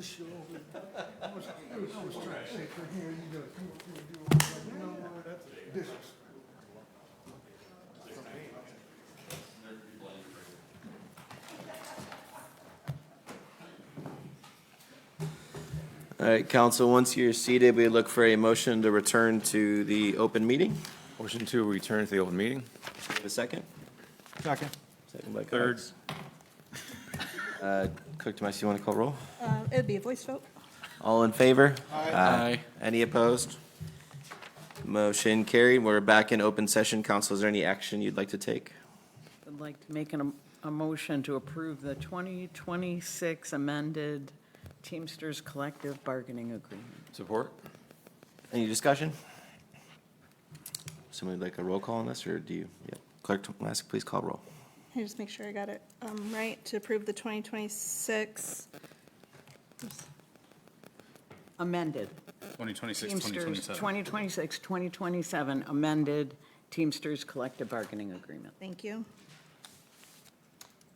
All right, council, once you're seated, we look for a motion to return to the open meeting. Motion to return to the open meeting. Have a second? Second. Second by Third. Cox. Clerk Tomasi, you want to call roll? It'd be a voice vote. All in favor? Aye. Any opposed? Motion carried. We're back in open session. Council, is there any action you'd like to take? I'd like to make a motion to approve the 2026 amended Teamsters Collective Bargaining Agreement. Support? Any discussion? Somebody like a roll call on this, or do you? Yeah. Clerk Tomasi, please call roll. Let me just make sure I got it right. To approve the 2026, Amended. 2026, Teamsters 2027. 2026, 2027 amended Teamsters Collective Bargaining Agreement. thank you.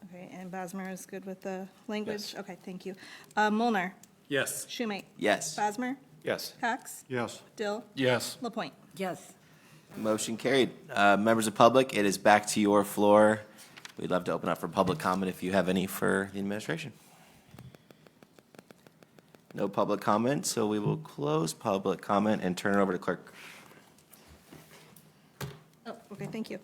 Okay, and Bosmer is good with the language? Okay, thank you. Mulner, Yes. Schumate, Yes. Bosmer, Yes. Cox, Yes. Dill, Yes. LaPointe. Yes. Motion carried. Members of public, it is back to your floor. We'd love to open up for public comment if you have any for the administration. No public comment, so we will close public comment and turn it over to clerk. Oh, okay, thank you.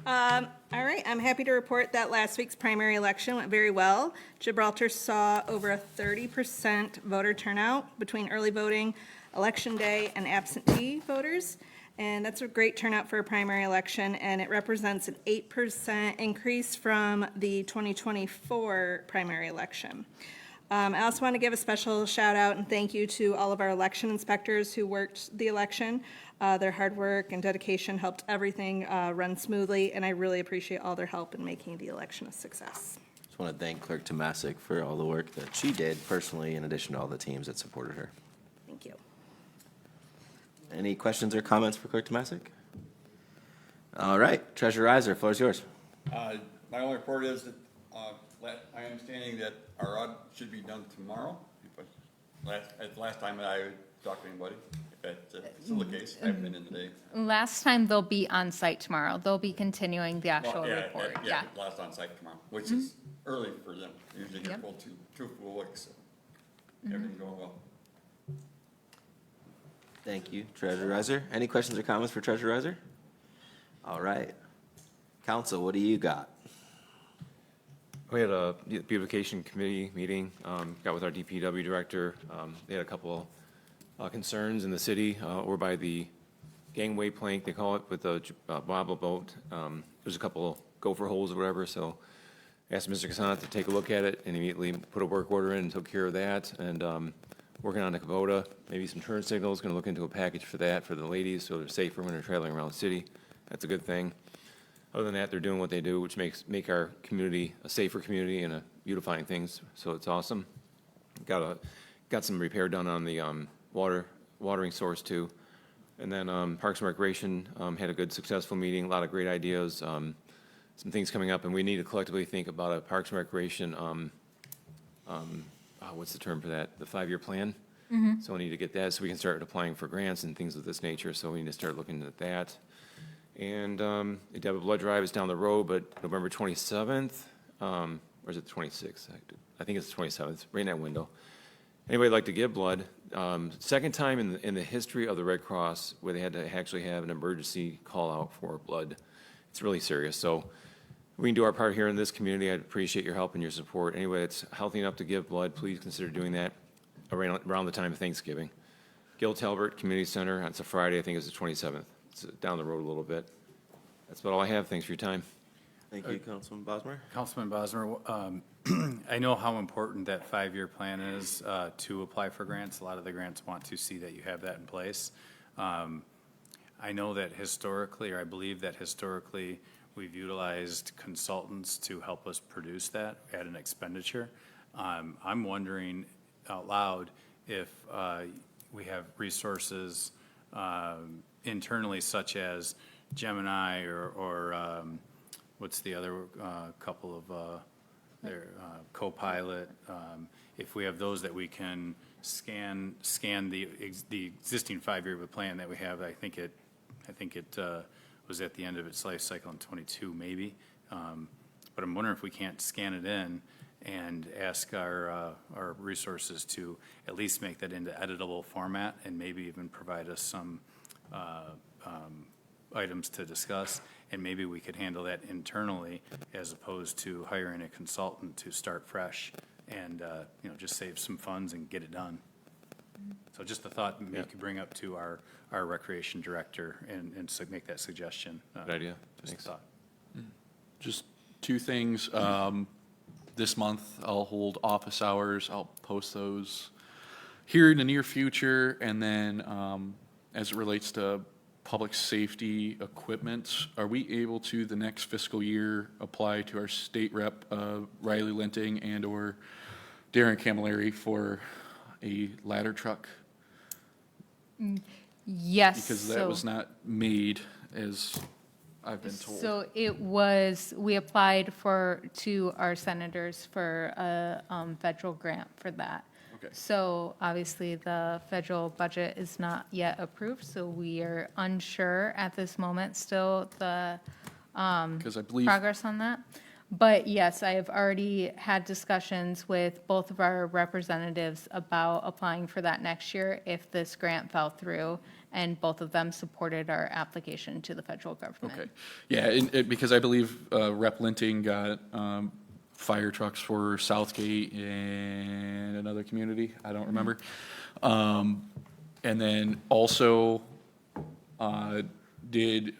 All right, I'm happy to report that last week's primary election went very well. Gibraltar saw over a 30% voter turnout between early voting, election day, and absentee voters. And that's a great turnout for a primary election, and it represents an 8% increase from the 2024 primary election. I also want to give a special shout out and thank you to all of our election inspectors who worked the election. Their hard work and dedication helped everything run smoothly, and I really appreciate all their help in making the election a success. Just want to thank Clerk Tomasic for all the work that she did personally, in addition to all the teams that supported her. Thank you. Any questions or comments for Clerk Tomasic? All right, Treasurer Reiser, floor is yours. My only report is that, my understanding that our audit should be done tomorrow. Last time I talked to anybody, if that's still the case, I haven't been in today. Last time they'll be on site tomorrow. They'll be continuing the actual Well, report. Yeah. Last on site tomorrow, which is early for them. Usually get Yep. full two full weeks, so everything's going well. Thank you, Treasurer Reiser. Any questions or comments for Treasurer Reiser? All right. Council, what do you got? We had a beautification committee meeting, got with our DPW director. They had a couple concerns in the city over by the gangway plank, they call it, with the bobble boat. There's a couple gopher holes or whatever, so asked Mr. Casana to take a look at it and immediately put a work order in and took care of that. And working on the Kubota, maybe some turn signals, going to look into a package for that for the ladies so they're safer when they're traveling around the city. That's a good thing. Other than that, they're doing what they do, which make our community a safer community and beautifying things, so it's awesome. Got some repair done on the watering source too. And then Parks and Recreation had a good, successful meeting, a lot of great ideas, some things coming up, and we need to collectively think about a Parks and Recreation, what's the term for that? The 5-year plan? So we need to get that so we can start applying for grants and things of this nature, so we need to start looking at that. And the Debit Blood Drive is down the road, but November 27th, or is it the 26th? I think it's the 27th, right in that window. Anybody like to give blood? Second time in the history of the Red Cross where they had to actually have an emergency call out for blood. It's really serious. So we can do our part here in this community. I'd appreciate your help and your support. Anybody that's healthy enough to give blood, please consider doing that around the time of Thanksgiving. Gil Talbert Community Center, it's a Friday, I think it's the 27th. It's down the road a little bit. That's about all I have. Thanks for your time. Thank you, Councilman Bosmer. Councilman Bosmer, I know how important that 5-year plan is to apply for grants. A lot of the grants want to see that you have that in place. I know that historically, or I believe that historically, we've utilized consultants to help us produce that at an expenditure. I'm wondering out loud if we have resources internally, such as Gemini or what's the other couple of their co-pilot. If we have those that we can scan the existing 5-year plan that we have, I think it was at the end of its life cycle in '22 maybe. But I'm wondering if we can't scan it in and ask our resources to at least make that into editable format and maybe even provide us some items to discuss, and maybe we could handle that internally as opposed to hiring a consultant to start fresh and, just save some funds and get it done. So just a thought maybe could bring up to our recreation director and make that suggestion. Good idea. Just a thought. Just two things. This month, I'll hold office hours. I'll post those here in the near future. And then as it relates to public safety equipment, are we able to, the next fiscal year, apply to our state rep, Riley Linting and/or Darren Camilleri for a ladder truck? Yes. Because that was not made, as I've been told. So we applied to our senators for a federal grant for that. Okay. So obviously, the federal budget is not yet approved, so we are unsure at this moment still the 'Cause I believe- progress on that. But yes, I have already had discussions with both of our representatives about applying for that next year if this grant fell through, and both of them supported our application to the federal government. Okay, yeah, because I believe Rep. Linting got fire trucks for Southgate and another community, I don't remember. And then also, did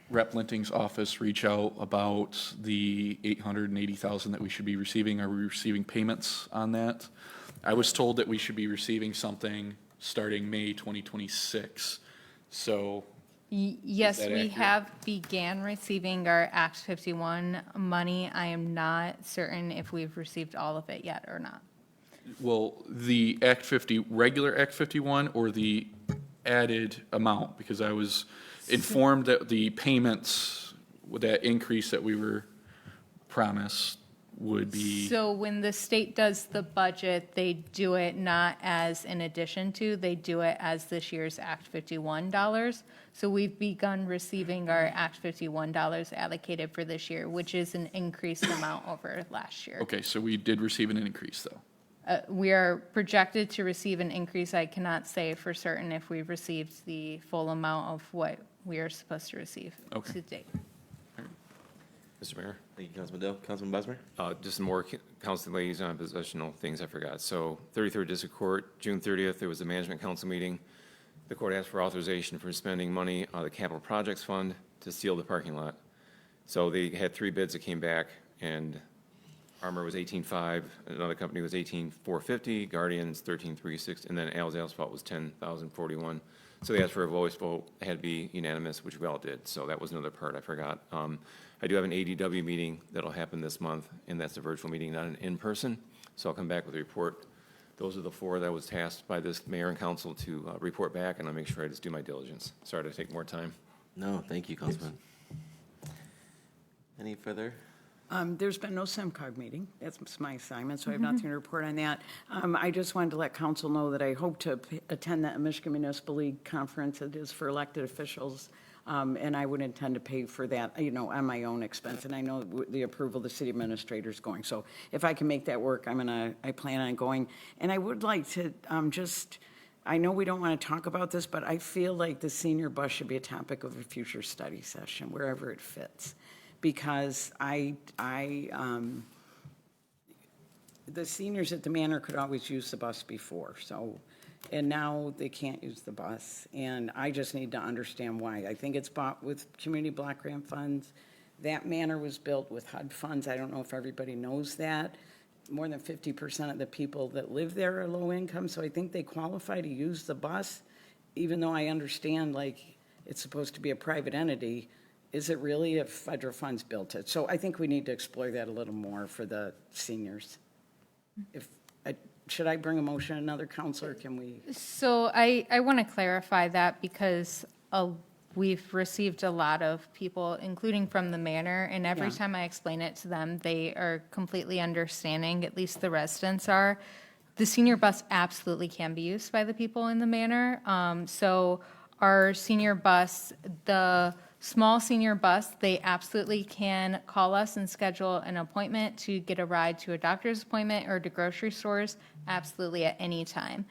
Rep. Linting's office reach out about the $880,000 that we should be receiving? Are we receiving payments on that? I was told that we should be receiving something starting May 2026, so. Yes, that we accurate? have began receiving our Act 51 money. I am not certain if we've received all of it yet or not. Well, the regular Act 51 or the added amount? Because I was informed that the payments, with that increase that we were promised, would be. So when the state does the budget, they do it not as in addition to, they do it as this year's Act 51 dollars. So we've begun receiving our Act 51 dollars allocated for this year, which is an increased amount over last year. Okay, so we did receive an increase, though. We are projected to receive an increase. I cannot say for certain if we've received the full amount of what we are supposed to receive Okay. to date. Mr. Mayor? Thank you, Councilman Dill. Councilman Busmer? Just some more council liaison positional things I forgot. So 33rd District Court, June 30th, there was a management council meeting. The court asked for authorization for spending money on the capital projects fund to seal the parking lot. So they had 3 bids that came back, and Armor was 18.5, another company was 18.450, Guardian's 13.360, and then Al's Asphalt was 10,041. So they asked for a voice vote. It had to be unanimous, which we all did. So that was another part I forgot. I do have an ADW meeting that'll happen this month, and that's a virtual meeting, not an in-person. So I'll come back with a report. Those are the 4 that I was tasked by this mayor and council to report back, and I'll make sure I just do my diligence. Sorry to take more time. No, thank you, Councilman. Any further? There's been no SEMCOG meeting. That's my assignment, so I have nothing to report on that. I just wanted to let council know that I hope to attend the Michigan Municipal League Conference. It is for elected officials, and I would intend to pay for that, on my own expense. And I know the approval of the city administrator is going. So if I can make that work, I plan on going. And I would like to I know we don't want to talk about this, but I feel like the senior bus should be a topic of a future study session, wherever it fits. Because the seniors at the manor could always use the bus before, and now they can't use the bus, and I just need to understand why. I think it's bought with community block grant funds. That manor was built with HUD funds. I don't know if everybody knows that. More than 50% of the people that live there are low income, so I think they qualify to use the bus, even though I understand, it's supposed to be a private entity. Is it really if federal funds built it? So I think we need to explore that a little more for the seniors. Should I bring a motion, another counselor, can we? So I want to clarify that because we've received a lot of people, including from the manor, and every Yeah. time I explain it to them, they are completely understanding, at least the residents are. The senior bus absolutely can be used by the people in the manor. So our senior bus, the small senior bus, they absolutely can call us and schedule an appointment to get a ride to a doctor's appointment or to grocery stores, absolutely at any time.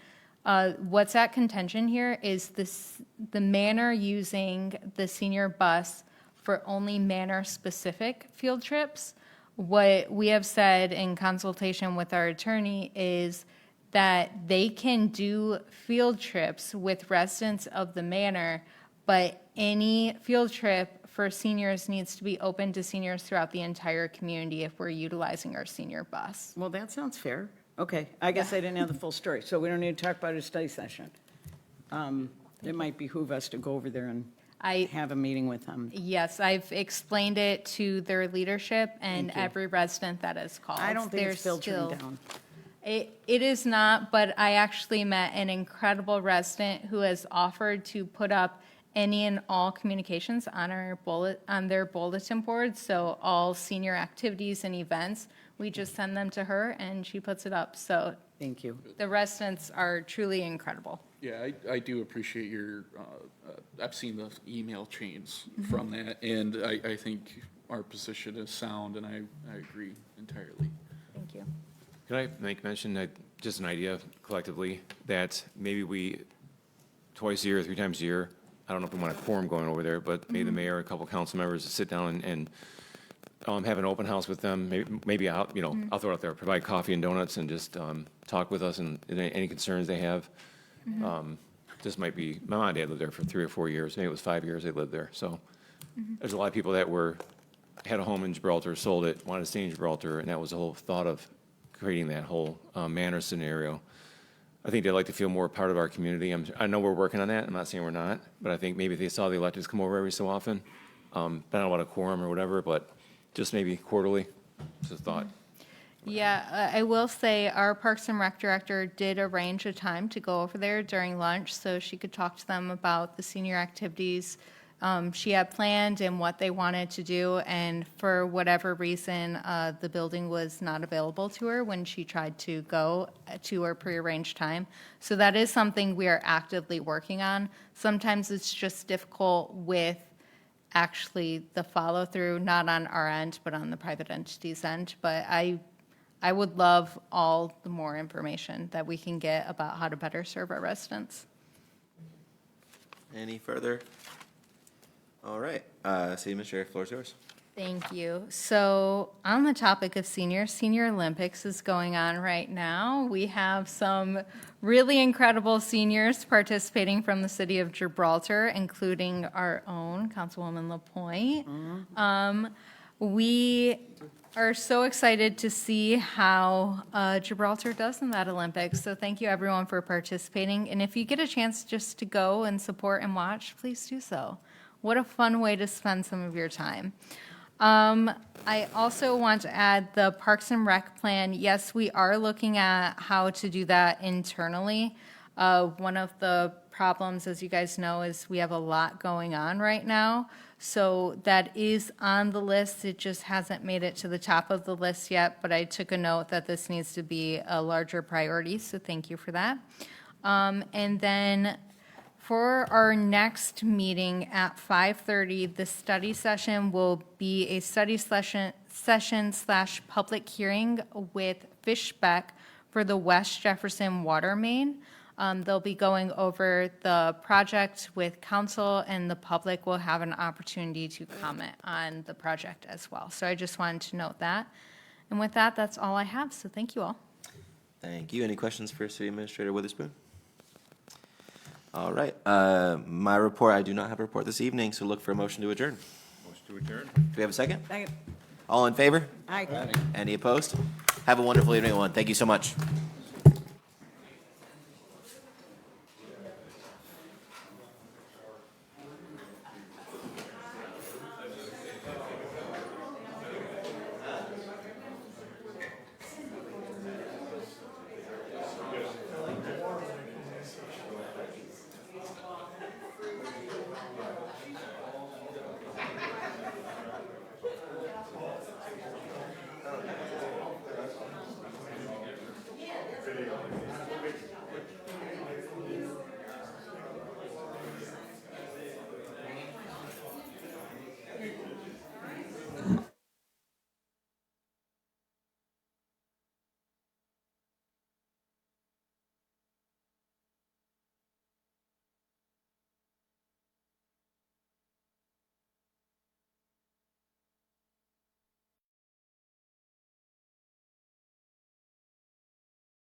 What's at contention here is the manor using the senior bus for only manor-specific field trips. What we have said in consultation with our attorney is that they can do field trips with residents of the manor, but any field trip for seniors needs to be open to seniors throughout the entire community if we're utilizing our senior bus. Well, that sounds fair. Okay, I guess I didn't have the full story, so we don't need to talk about it at a study session. It might behoove us to go over there and have a meeting with them. Yes, I've explained it to their leadership and Thank you. every resident that has called. I don't think They're it's filtering still- down. It is not, but I actually met an incredible resident who has offered to put up any and all communications on their bulletin board. So all senior activities and events, we just send them to her and she puts it up. So Thank you. the residents are truly incredible. Yeah, I do appreciate your, I've seen the email chains from that, and I think our position is sound, and I agree entirely. Thank you. Can I make mention that, just an idea collectively, that maybe we, twice a year, 3 times a year, I don't know if we want a quorum going over there, but maybe the mayor, a couple council members sit down and have an open house with them, maybe I'll throw it out there, provide coffee and donuts and just talk with us and any concerns they have. This might be, my mom and dad lived there for 3 or 4 years, maybe it was 5 years they lived there, so. There's a lot of people that had a home in Gibraltar, sold it, wanted to stay in Gibraltar, and that was the whole thought of creating that whole manor scenario. I think they'd like to feel more part of our community. I know we're working on that, I'm not saying we're not, but I think maybe if they saw the electeds come over every so often, I don't know about a quorum or whatever, but just maybe quarterly, just a thought. Yeah, I will say our Parks and Rec director did arrange a time to go over there during lunch so she could talk to them about the senior activities she had planned and what they wanted to do. And for whatever reason, the building was not available to her when she tried to go to her prearranged time. So that is something we are actively working on. Sometimes it's just difficult with actually the follow-through, not on our end, but on the private entity's end. But I would love all the more information that we can get about how to better serve our residents. Any further? All right, City Administrator, floor is yours. Thank you. So on the topic of seniors, Senior Olympics is going on right now. We have some really incredible seniors participating from the city of Gibraltar, including our own Councilwoman LaPointe. We are so excited to see how Gibraltar does in that Olympics. So thank you everyone for participating. And if you get a chance just to go and support and watch, please do so. What a fun way to spend some of your time. I also want to add the Parks and Rec plan. Yes, we are looking at how to do that internally. One of the problems, as you guys know, is we have a lot going on right now. So that is on the list. It just hasn't made it to the top of the list yet, but I took a note that this needs to be a larger priority, so thank you for that. And then for our next meeting at 5:30, the study session will be a study session/public hearing with Fishbeck for the West Jefferson water main. They'll be going over the project with council, and the public will have an opportunity to comment on the project as well. So I just wanted to note that. And with that, that's all I have, so thank you all. Thank you. Any questions for City Administrator Witherspoon? All right, my report, I do not have a report this evening, so look for a motion to adjourn. Motion to adjourn. Do we have a second? Second. All in favor? Aye. Any opposed? Have a wonderful evening, everyone. Thank you so much.